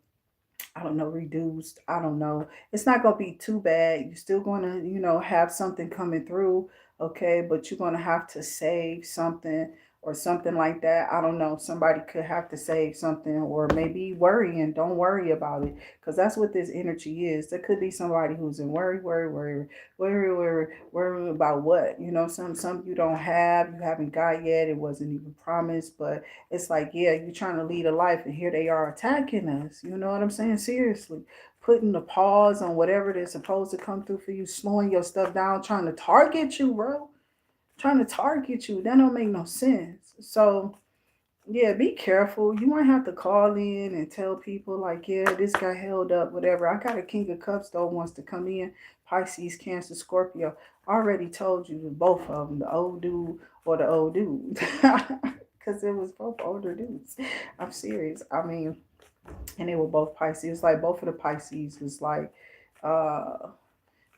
[SPEAKER 1] I don't know, reduced. I don't know. It's not going to be too bad. You're still going to, have something coming through, okay? But you're going to have to save something or something like that. I don't know. Somebody could have to save something or maybe worrying. Don't worry about it because that's what this energy is. There could be somebody who's in worry about what? Some you don't have, you haven't got yet. It wasn't even promised, but it's like, yeah, you're trying to lead a life and here they are attacking us. You know what I'm saying? Seriously. Putting a pause on whatever they're supposed to come through for you, slowing your stuff down, trying to target you, bro. Trying to target you. That don't make no sense. So Yeah, be careful. You might have to call in and tell people like, yeah, this guy held up, whatever. I got a King of Cups though wants to come in. Pisces, Cancer, Scorpio. I already told you both of them, the old dude or the old dude, because it was both older dudes. I'm serious. I mean, and they were both Pisces. It was like both of the Pisces was like, uh,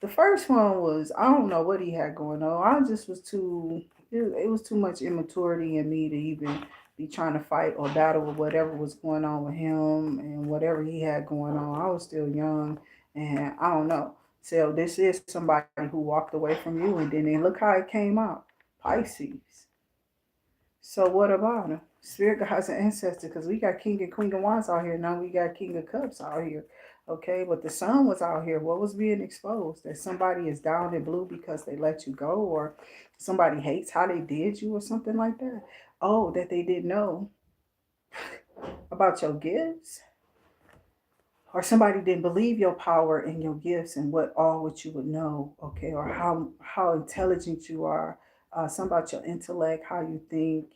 [SPEAKER 1] the first one was I don't know what he had going on. I just was too. It was too much immaturity in me to even be trying to fight or battle with whatever was going on with him and whatever he had going on. I was still young, and I don't know. So this is somebody who walked away from you, and then look how it came out. Pisces. So what about him? Spirit guides and ancestors, because we got King and Queen of Wands out here. Now we got King of Cups out here. Okay, but the sun was out here. What was being exposed? That somebody is down in blue because they let you go, or somebody hates how they did you, or something like that. Oh, that they didn't know about your gifts, or somebody didn't believe your power and your gifts and what you would know. Okay, or how intelligent you are. Some about your intellect, how you think,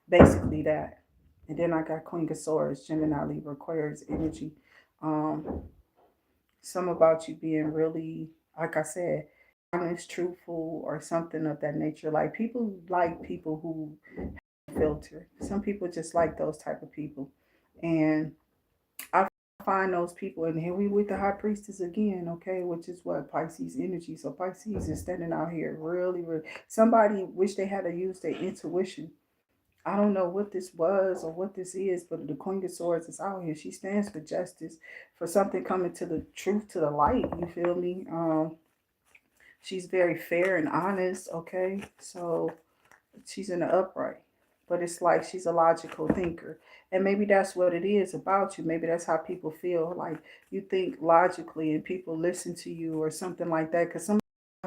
[SPEAKER 1] basically that. And then I got Queen of Swords, Gemini, Libra, Aquarius energy. Um, some about you being really, like I said, honest, truthful, or something of that nature. Like people who filter. Some people just like those type of people, and I find those people. And here we with the High Priestess again, okay, which is what Pisces energy. So Pisces is standing out here really, really. Somebody wish they had to use their intuition. I don't know what this was or what this is, but the Queen of Swords is out here. She stands for justice, for something coming to the truth, to the light. You feel me? She's very fair and honest. Okay, so she's in the upright, but it's like she's a logical thinker, and maybe that's what it is about you. Maybe that's how people feel. Like you think logically, and people listen to you or something like that. Because some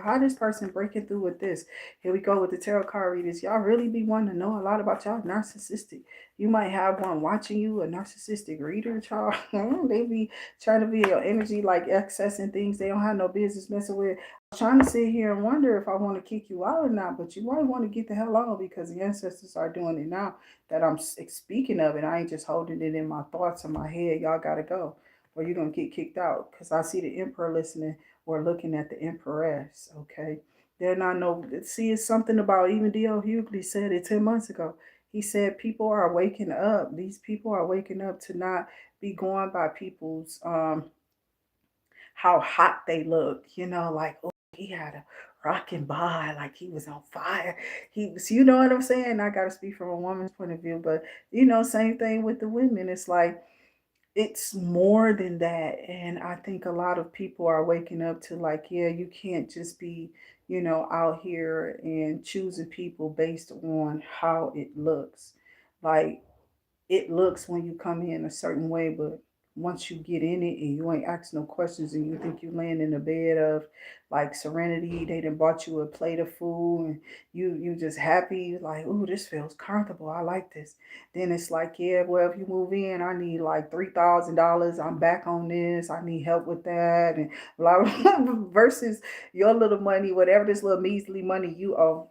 [SPEAKER 1] how this person breaking through with this? Here we go with the tarot card readers. Y'all really be wanting to know a lot about y'all narcissistic. You might have one watching you, a narcissistic reader, y'all. They be trying to be your energy, like accessing things they don't have no business messing with. I was trying to sit here and wonder if I want to kick you out or not, but you might want to get the hell out because the ancestors are doing it now that I'm speaking of it. I ain't just holding it in my thoughts in my head. Y'all gotta go, or you're gonna get kicked out. Cause I see the emperor listening or looking at the empress. Okay, they're not no. See, it's something about even D.L. Hughley said it 10 months ago. He said people are waking up. These people are waking up to not be going by people's how hot they look. Like oh he had a rocking by like he was on fire. He was, you know what I'm saying? I gotta speak from a woman's point of view, but same thing with the women. It's like it's more than that. And I think a lot of people are waking up to like, yeah, you can't just be, out here and choosing people based on how it looks. Like it looks when you come in a certain way, but once you get in it and you ain't asking no questions and you think you laying in a bed of like serenity, they done bought you a plate of food and you just happy, like, ooh, this feels comfortable. I like this. Then it's like, yeah, well, if you move in, I need like $3,000. I'm back on this. I need help with that. And blah, blah, versus your little money, whatever this little measly money you owe.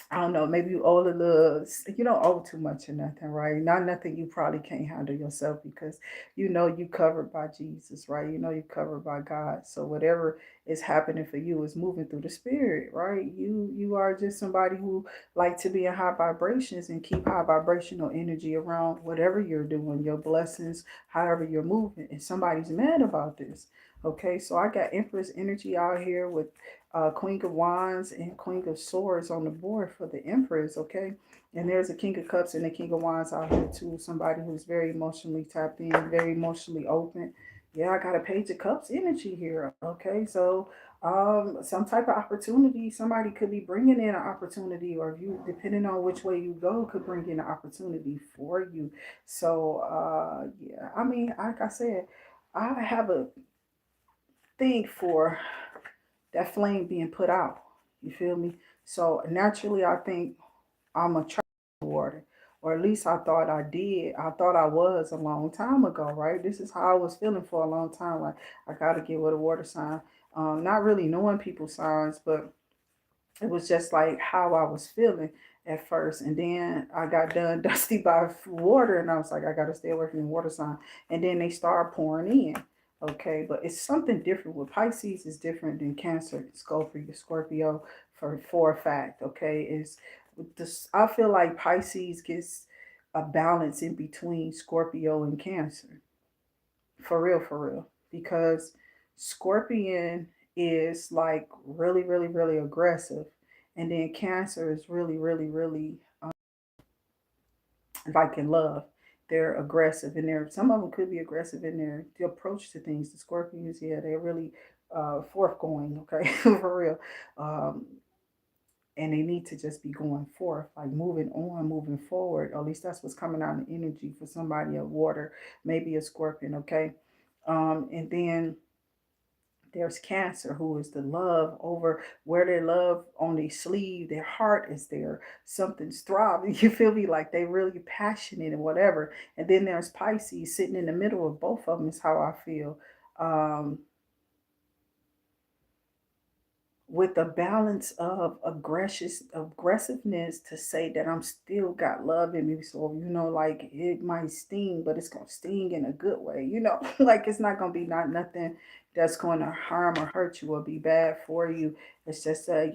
[SPEAKER 1] I don't know, maybe you owe a little, you don't owe too much or nothing, right? Not nothing you probably can't handle yourself because you covered by Jesus, right? You covered by God. So whatever is happening for you is moving through the spirit, right? You are just somebody who like to be in high vibrations and keep high vibrational energy around whatever you're doing, your blessings, however you're moving. And somebody's mad about this. Okay, so I got Empress energy out here with Queen of Wands and Queen of Swords on the board for the Empress, okay? And there's a King of Cups and a King of Wands out here too. Somebody who's very emotionally tapped in, very emotionally open. Yeah, I got a Page of Cups energy here, okay? So some type of opportunity, somebody could be bringing in an opportunity, or if you, depending on which way you go, could bring in an opportunity for you. So yeah, I mean, like I said, I have a thing for that flame being put out. You feel me? So naturally, I think I'm attracted to water, or at least I thought I did. I thought I was a long time ago, right? This is how I was feeling for a long time. Like I gotta get with a water sign. Not really knowing people's signs, but it was just like how I was feeling. at first, and then I got done dusty by water, and I was like, I gotta stay away from the water sign. And then they start pouring in. Okay, but it's something different with Pisces. Is different than Cancer, Scorpio for a fact. Okay, is this? I feel like Pisces gets a balance in between Scorpio and Cancer, for real, because Scorpion is like really, really, really aggressive, and then Cancer is really, really, really like in love. They're aggressive, and they're some of them could be aggressive in their the approach to things. The Scorpions, yeah, they're really forthgoing, okay, for real. Um, and they need to just be going forth, like moving on, moving forward. Or at least that's what's coming out in energy for somebody of water, maybe a Scorpion, okay. And then there's Cancer, who is the love over where their love on their sleeve, their heart is there. Something's throbbing. You feel me? Like they really passionate and whatever. And then there's Pisces sitting in the middle of both of them, is how I feel. Um, with a balance of aggressiveness to say that I'm still got love in me. So, like it might sting, but it's gonna sting in a good way, like it's not gonna be not nothing that's gonna harm or hurt you or be bad for you. It's just I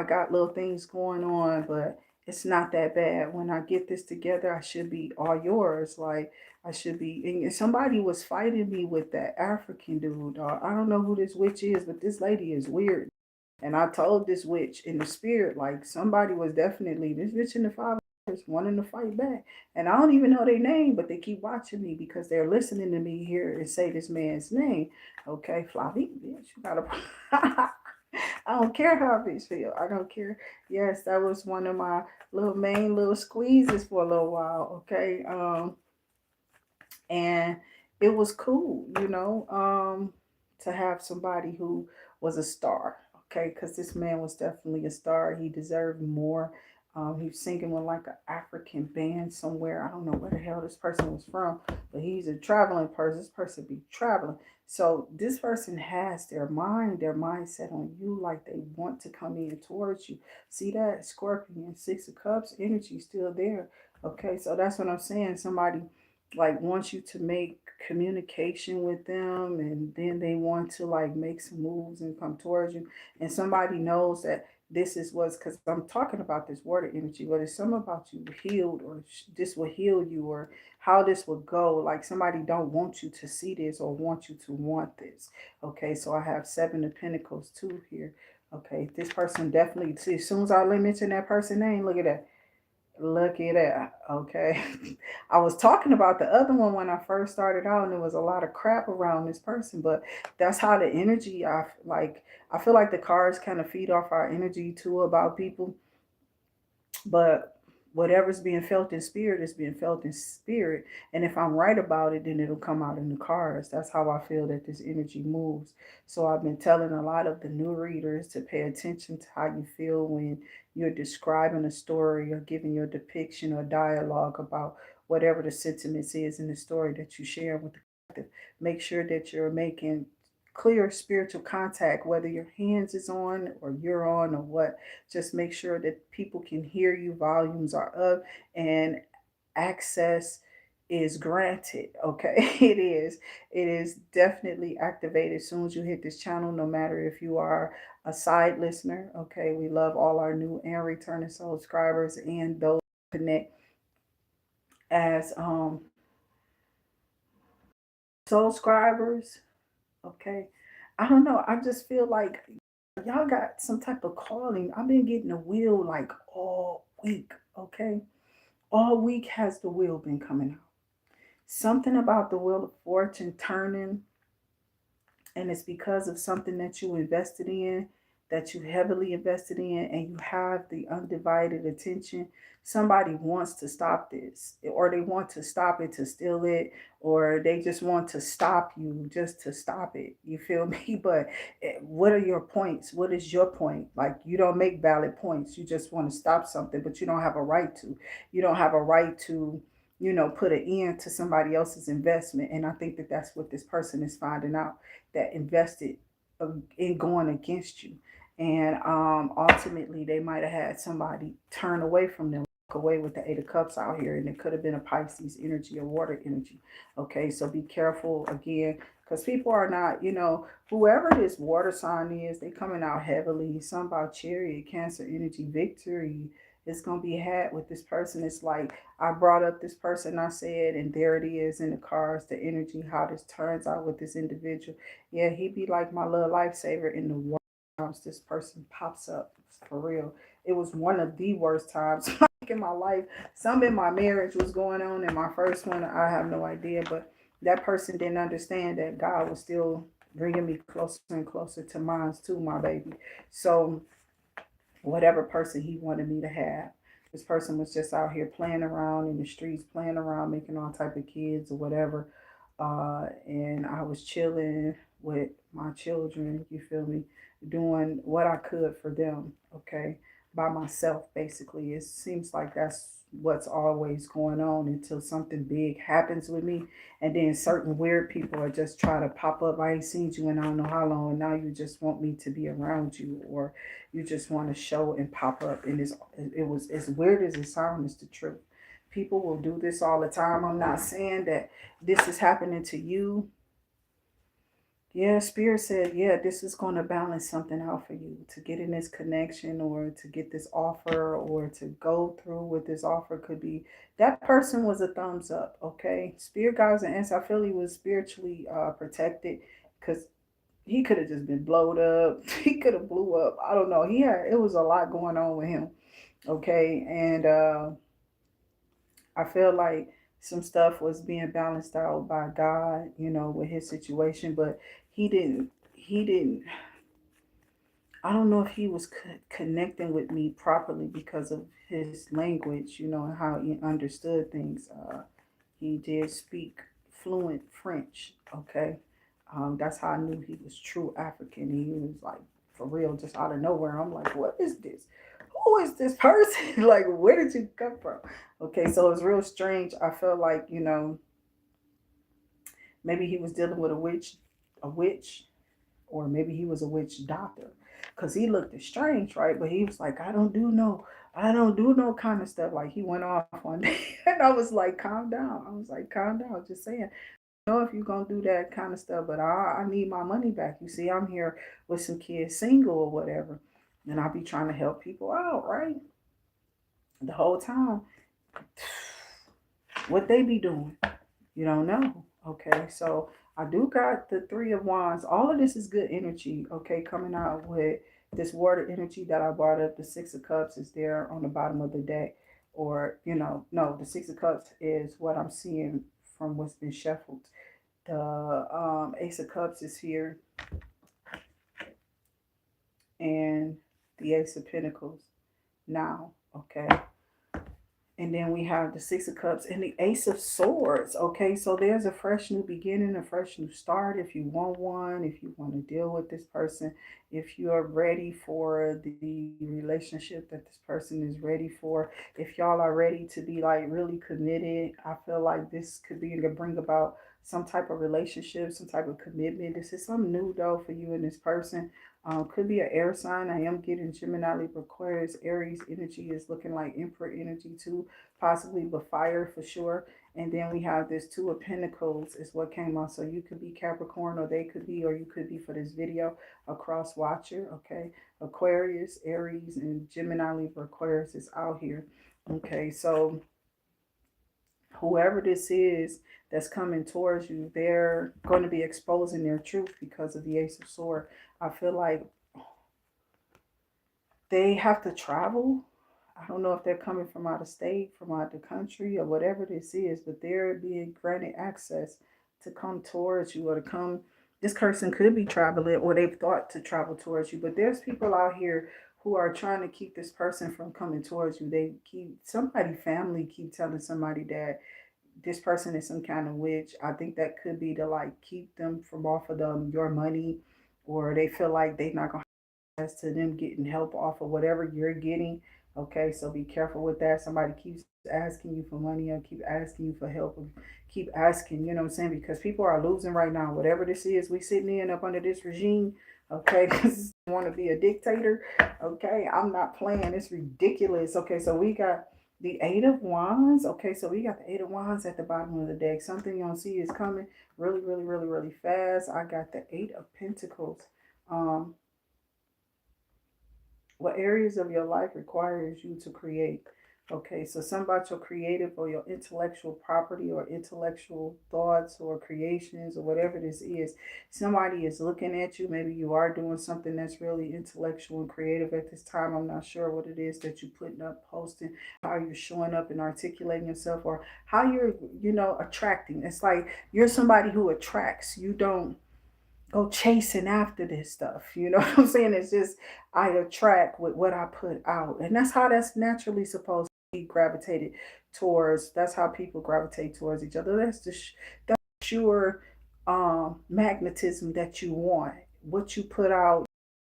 [SPEAKER 1] got little things going on, but it's not that bad. When I get this together, I should be all yours. Like I should be, and somebody was fighting me with that African dude. I don't know who this witch is, but this lady is weird. And I told this witch in the spirit, like somebody was definitely this witch in the five wanting to fight back. And I don't even know their name, but they keep watching me because they're listening to me hear and say this man's name. Okay, Flavi, bitch, you gotta. I don't care how bitch feel. I don't care. Yes, that was one of my little main little squeezes for a little while. Okay, and it was cool, to have somebody who was a star. Okay, because this man was definitely a star. He deserved more. He was singing with like an African band somewhere. I don't know where the hell this person was from, but he's a traveling person. This person be traveling. So this person has their mind, their mindset on you, like they want to come in towards you. See that Scorpion, Six of Cups energy still there. Okay, so that's what I'm saying. Somebody like wants you to make communication with them, and then they want to like make some moves and come towards you, and somebody knows that this is what's, because I'm talking about this water energy, but it's something about you healed, or this will heal you, or how this will go. Like somebody don't want you to see this or want you to want this. Okay, so I have Seven of Pentacles too here. Okay, this person definitely, see, as soon as I mention that person name, look at that. Look at that. Okay. I was talking about the other one when I first started out, and there was a lot of crap around this person, but that's how the energy I like. I feel like the cards kind of feed off our energy too about people, but whatever's being felt in spirit is being felt in spirit. And if I'm right about it, then it'll come out in the cards. That's how I feel that this energy moves. So I've been telling a lot of the new readers to pay attention to how you feel when you're describing a story or giving your depiction or dialogue about whatever the sentiments is in the story that you share with the collective. Make sure that you're making clear spiritual contact, whether your hands is on or you're on or what. Just make sure that people can hear you, volumes are up, and access is granted. Okay, it is definitely activated as soon as you hit this channel, no matter if you are a side listener. Okay, we love all our new and returning subscribers and those connect as subscribers. Okay, I don't know, I just feel like y'all got some type of calling. I've been getting a wheel like all week. Okay, all week has the wheel been coming out. Something about the wheel of fortune turning, and it's because of something that you invested in, that you heavily invested in, and you have the undivided attention. Somebody wants to stop this, or they want to stop it to steal it, or they just want to stop you just to stop it. You feel me? But what are your points? What is your point? Like, you don't make valid points. You just want to stop something, but you don't have a right to. You don't have a right to, put an end to somebody else's investment. And I think that that's what this person is finding out, that invested in going against you. And ultimately, they might have had somebody turn away from them, walk away with the Eight of Cups out here, and it could have been a Pisces energy or water energy. Okay, so be careful again, because people are not, whoever this water sign is, they coming out heavily. Some about Chariot, Cancer energy, victory is gonna be had with this person. It's like I brought up this person, I said, and there it is in the cards, the energy, how this turns out with this individual. Yeah, he be like my little lifesaver in the water times this person pops up. For real. It was one of the worst times in my life. Some in my marriage was going on. In my first one, I have no idea. But that person didn't understand that God was still bringing me closer and closer to mine too, my baby. So whatever person he wanted me to have. This person was just out here playing around in the streets, playing around, making all type of kids or whatever. And I was chilling with my children, you feel me, doing what I could for them, okay, by myself, basically. It seems like that's what's always going on until something big happens with me. And then certain weird people are just trying to pop up. I ain't seen you in I don't know how long. And now you just want me to be around you, or you just want to show and pop up. And it was as weird as it sounds, it's the truth. People will do this all the time. I'm not saying that this is happening to you. Yeah, Spirit said, yeah, this is going to balance something out for you to get in this connection, or to get this offer, or to go through with this offer. Could be that person was a thumbs up, okay? Spirit guides and answers. I feel he was spiritually protected, because he could have just been blowed up. He could have blew up. I don't know. It was a lot going on with him, okay? And I feel like some stuff was being balanced out by God, with his situation, but he didn't. He didn't. I don't know if he was connecting with me properly because of his language, and how he understood things. He did speak fluent French. Okay, that's how I knew he was true African. He was like for real, just out of nowhere. I'm like, what is this? Who is this person? Like, where did you come from? Okay, so it's real strange. I felt like, maybe he was dealing with a witch, or maybe he was a witch doctor, because he looked strange, right? But he was like, I don't do no kind of stuff. Like he went off one day, and I was like, calm down. I was like, calm down. Just saying, know if you're gonna do that kind of stuff, but I need my money back. You see, I'm here with some kids, single or whatever, and I'll be trying to help people out, right? The whole time, what they be doing, you don't know. Okay, so I do got the Three of Wands. All of this is good energy, okay, coming out with this water energy that I brought up. The Six of Cups is there on the bottom of the deck, or no, the Six of Cups is what I'm seeing from what's been shuffled. The Ace of Cups is here, and the Ace of Pentacles now, okay? And then we have the Six of Cups and the Ace of Swords. Okay, so there's a fresh new beginning, a fresh new start. If you want one, if you want to deal with this person, if you are ready for the relationship that this person is ready for, if y'all are ready to be like really committed, I feel like this could be to bring about some type of relationship, some type of commitment. This is something new though for you and this person. Could be an air sign. I am getting Gemini, Libra, Aquarius, Aries energy is looking like Emperor energy too, possibly, but fire for sure. And then we have this Two of Pentacles is what came out. So you could be Capricorn, or they could be, or you could be for this video, a cross watcher. Okay, Aquarius, Aries, and Gemini, Libra, Aquarius is out here. Okay, so whoever this is that's coming towards you, they're going to be exposing their truth because of the Ace of Swords. I feel like they have to travel. I don't know if they're coming from out of state, from out of the country, or whatever this is, but they're being granted access to come towards you, or to come. This person could be traveling, or they've thought to travel towards you, but there's people out here who are trying to keep this person from coming towards you. They keep family keep telling somebody that this person is some kind of witch. I think that could be to like keep them from off of your money, or they feel like they're not gonna have access to them getting help off of whatever you're getting. Okay, so be careful with that. Somebody keeps asking you for money or keep asking you for help or keep asking, you know what I'm saying? Because people are losing right now. Whatever this is we sitting in up under this regime, okay, because want to be a dictator, okay? I'm not playing. It's ridiculous. Okay, so we got the Eight of Wands. Okay, so we got the Eight of Wands at the bottom of the deck. Something you don't see is coming really, really, really, really fast. I got the Eight of Pentacles. Um, what areas of your life requires you to create? Okay, so something about your creative or your intellectual property or intellectual thoughts or creations or whatever this is. Somebody is looking at you. Maybe you are doing something that's really intellectual and creative at this time. I'm not sure what it is that you're putting up, posting, how you're showing up and articulating yourself, or how you're, attracting. It's like you're somebody who attracts. You don't go chasing after this stuff. You know what I'm saying? It's just I attract with what I put out. And that's how that's naturally supposed to be gravitated towards. That's how people gravitate towards each other. That's sure magnetism that you want. What you put out,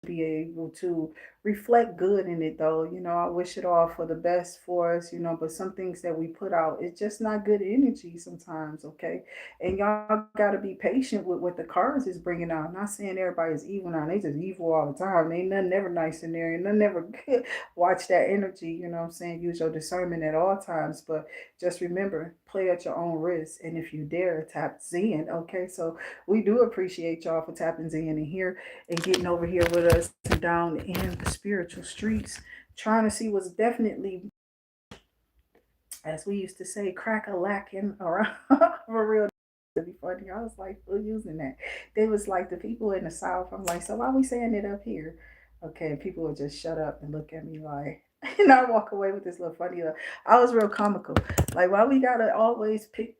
[SPEAKER 1] be able to reflect good in it though. I wish it all for the best for us, but some things that we put out, it's just not good energy sometimes, okay? And y'all got to be patient with what the cards is bringing out. I'm not saying everybody's evil now. They just evil all the time. Ain't nothing never nice in there. And nothing never good. Watch that energy, you know what I'm saying? Use your discernment at all times. But just remember, play at your own risk. And if you dare, tap Zen, okay? So we do appreciate y'all for tapping Zen in here and getting over here with us down in the spiritual streets, trying to see what's definitely, as we used to say, crack a lacking around for real. To be funny, I was like, who using that? They was like the people in the South. I'm like, so why are we saying it up here? Okay, and people would just shut up and look at me like, and I walk away with this little funny. I was real comical. Like, why we gotta always pick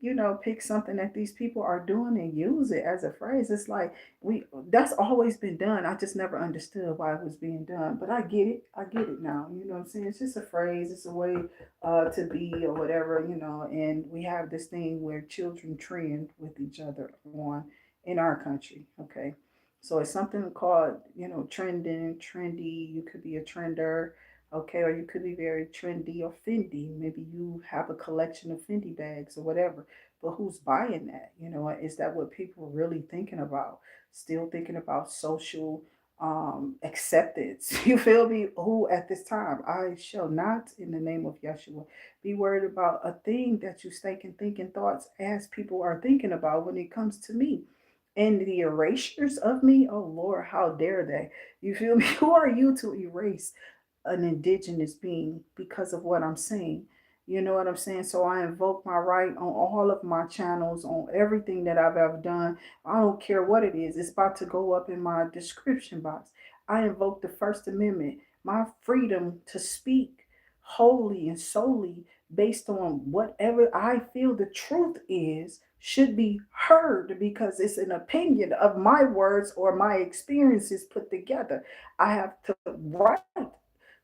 [SPEAKER 1] something that these people are doing and use it as a phrase? It's like we that's always been done. I just never understood why it was being done, but I get it. I get it now. You know what I'm saying? It's just a phrase. It's a way to be or whatever, and we have this thing where children trend with each other on in our country. Okay, so it's something called, trending, trendy. You could be a trender, okay, or you could be very trendy or Fendi. Maybe you have a collection of Fendi bags or whatever. But who's buying that? Is that what people are really thinking about? Still thinking about social acceptance. You feel me? Who at this time I shall not, in the name of Yeshua, be worried about a thing that you thinking thoughts as people are thinking about when it comes to me. And the erasures of me, oh Lord, how dare they? You feel me? Who are you to erase an indigenous being because of what I'm saying? You know what I'm saying? So I invoke my right on all of my channels, on everything that I've ever done. I don't care what it is. It's about to go up in my description box. I invoke the First Amendment, my freedom to speak wholly and solely based on whatever I feel the truth is should be heard, because it's an opinion of my words or my experiences put together. I have to right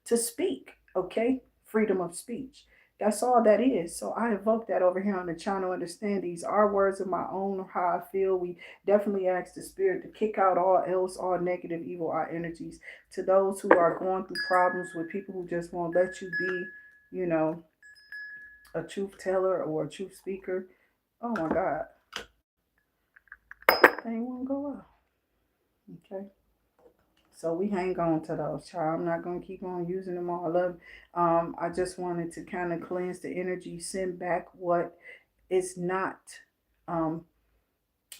[SPEAKER 1] to speak, okay? Freedom of speech. That's all that is. So I invoke that over here on the channel. Understand these are words of my own, how I feel. We definitely ask the spirit to kick out all else, all negative, evil, our energies. To those who are going through problems with people who just won't let you be, a truth teller or a truth speaker. Oh my God. They won't go up. Okay. So we hang on to those, child. I'm not gonna keep on using them all up. I just wanted to kind of cleanse the energy, send back what is not um,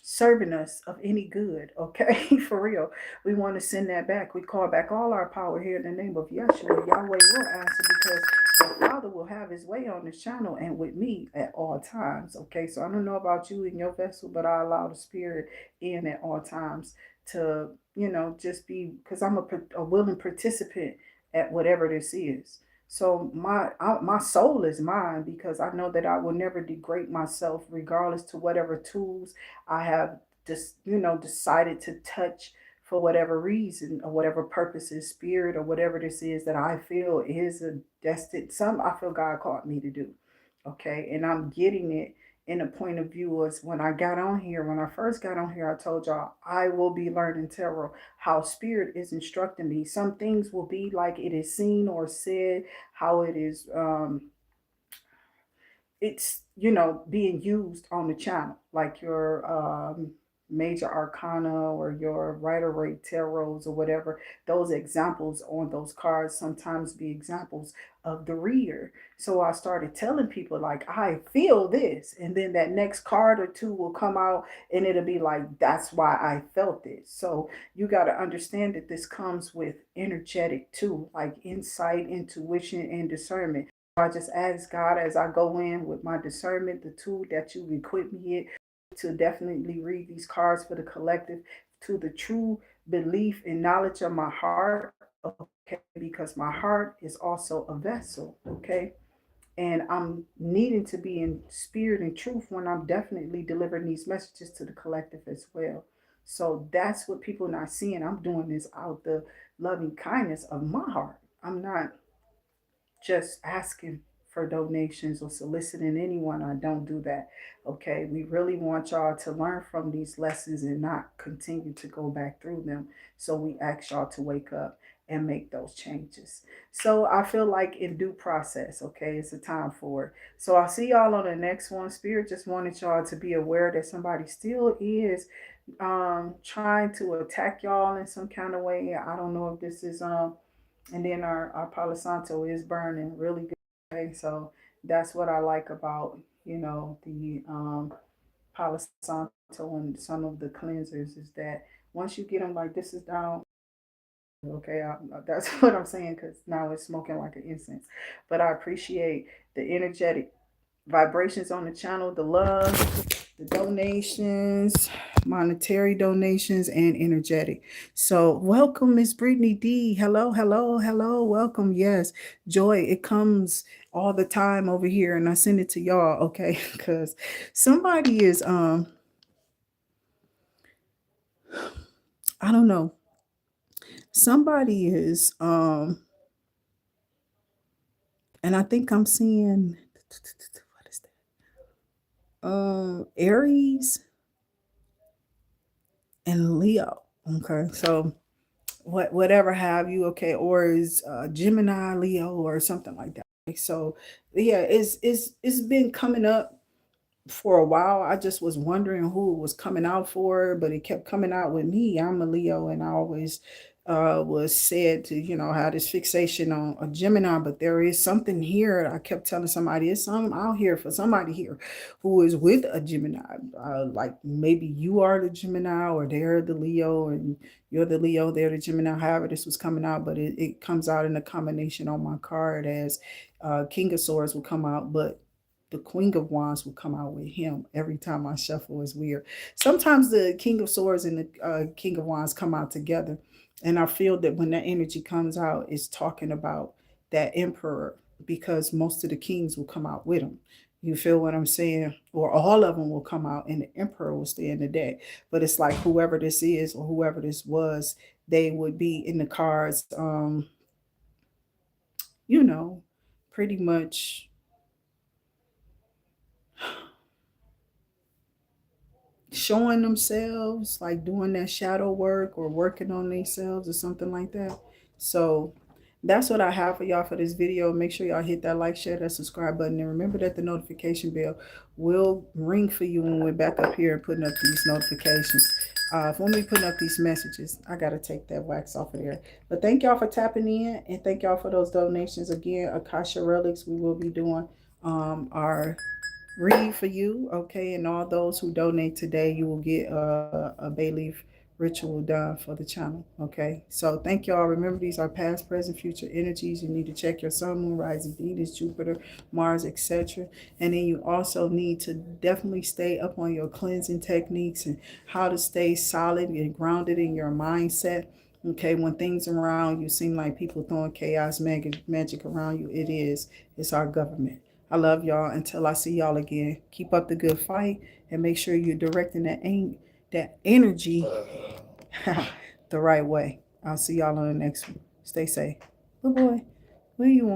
[SPEAKER 1] serving us of any good. Okay, for real. We want to send that back. We call back all our power here in the name of Yeshua. Yahweh will answer because the Father will have His way on this channel and with me at all times. Okay, so I don't know about you and your vessel, but I allow the Spirit in at all times to, just be, because I'm a willing participant at whatever this is. So my soul is mine, because I know that I will never degrade myself, regardless to whatever tools I have just decided to touch for whatever reason or whatever purposes, spirit or whatever this is that I feel is a destined. Some I feel God called me to do. Okay, and I'm getting it in a point of view as when I got on here. When I first got on here, I told y'all I will be learning tarot, how spirit is instructing me. Some things will be like it is seen or said, how it is it's, being used on the channel, like your major arcana or your rider rate tarots or whatever. Those examples on those cards sometimes be examples of the reader. So I started telling people, like, I feel this, and then that next card or two will come out and it'll be like, that's why I felt it. So you got to understand that this comes with energetic too, like insight, intuition, and discernment. I just ask God as I go in with my discernment, the tool that you equip me with, to definitely read these cards for the collective, to the true belief and knowledge of my heart, okay? Because my heart is also a vessel, okay? And I'm needing to be in spirit and truth when I'm definitely delivering these messages to the collective as well. So that's what people not seeing. I'm doing this out the loving kindness of my heart. I'm not just asking for donations or soliciting anyone. I don't do that. Okay. We really want y'all to learn from these lessons and not continue to go back through them. So we ask y'all to wake up and make those changes. So I feel like in due process, okay, it's a time for it. So I'll see y'all on the next one. Spirit just wanted y'all to be aware that somebody still is trying to attack y'all in some kind of way. I don't know if this is and then our Palo Santo is burning really good. Okay? So that's what I like about, the Palo Santo and some of the cleansers, is that once you get them like this is down, okay, that's what I'm saying, because now it's smoking like an incense. But I appreciate the energetic vibrations on the channel, the love, the donations, monetary donations, and energetic. So, welcome, Miss Brittany D. Hello, hello, hello. Welcome. Yes, joy. It comes all the time over here, and I send it to y'all. Okay, because somebody is I don't know. Somebody is and I think I'm seeing what is that? Aries and Leo. Okay, so whatever have you, okay, or is Gemini, Leo, or something like that. So yeah, it's been coming up for a while. I just was wondering who it was coming out for, but it kept coming out with me. I'm a Leo, and I always was said to, have this fixation on a Gemini, but there is something here. I kept telling somebody, it's something out here for somebody here who is with a Gemini. Like maybe you are the Gemini, or they're the Leo, and you're the Leo, they're the Gemini. However, this was coming out, but it comes out in a combination on my card as King of Swords will come out, but the Queen of Wands will come out with him every time I shuffle. Is weird. Sometimes the King of Swords and the King of Wands come out together, and I feel that when that energy comes out, it's talking about that Emperor, because most of the kings will come out with him. You feel what I'm saying? Or all of them will come out, and the Emperor will stay in the deck. But it's like whoever this is or whoever this was, they would be in the cards. You know, pretty much showing themselves, like doing that shadow work or working on themselves or something like that. So that's what I have for y'all for this video. Make sure y'all hit that like, share, that subscribe button, and remember that the notification bell will ring for you when we're back up here and putting up these notifications. When we putting up these messages, I gotta take that wax off of there. But thank y'all for tapping in, and thank y'all for those donations. Again, Akasha Relics, we will be doing our read for you, okay? And all those who donate today, you will get a bayleaf ritual done for the channel, okay? So thank y'all. Remember, these are past, present, future energies. You need to check your sun, moon, rising, Venus, Jupiter, Mars, etc. And then you also need to definitely stay up on your cleansing techniques and how to stay solid and grounded in your mindset. Okay, when things around you seem like people throwing chaos, magic around you, it's our government. I love y'all. Until I see y'all again, keep up the good fight, and make sure you're directing that energy the right way. I'll see y'all on the next one. Stay safe. Good boy. Where you want?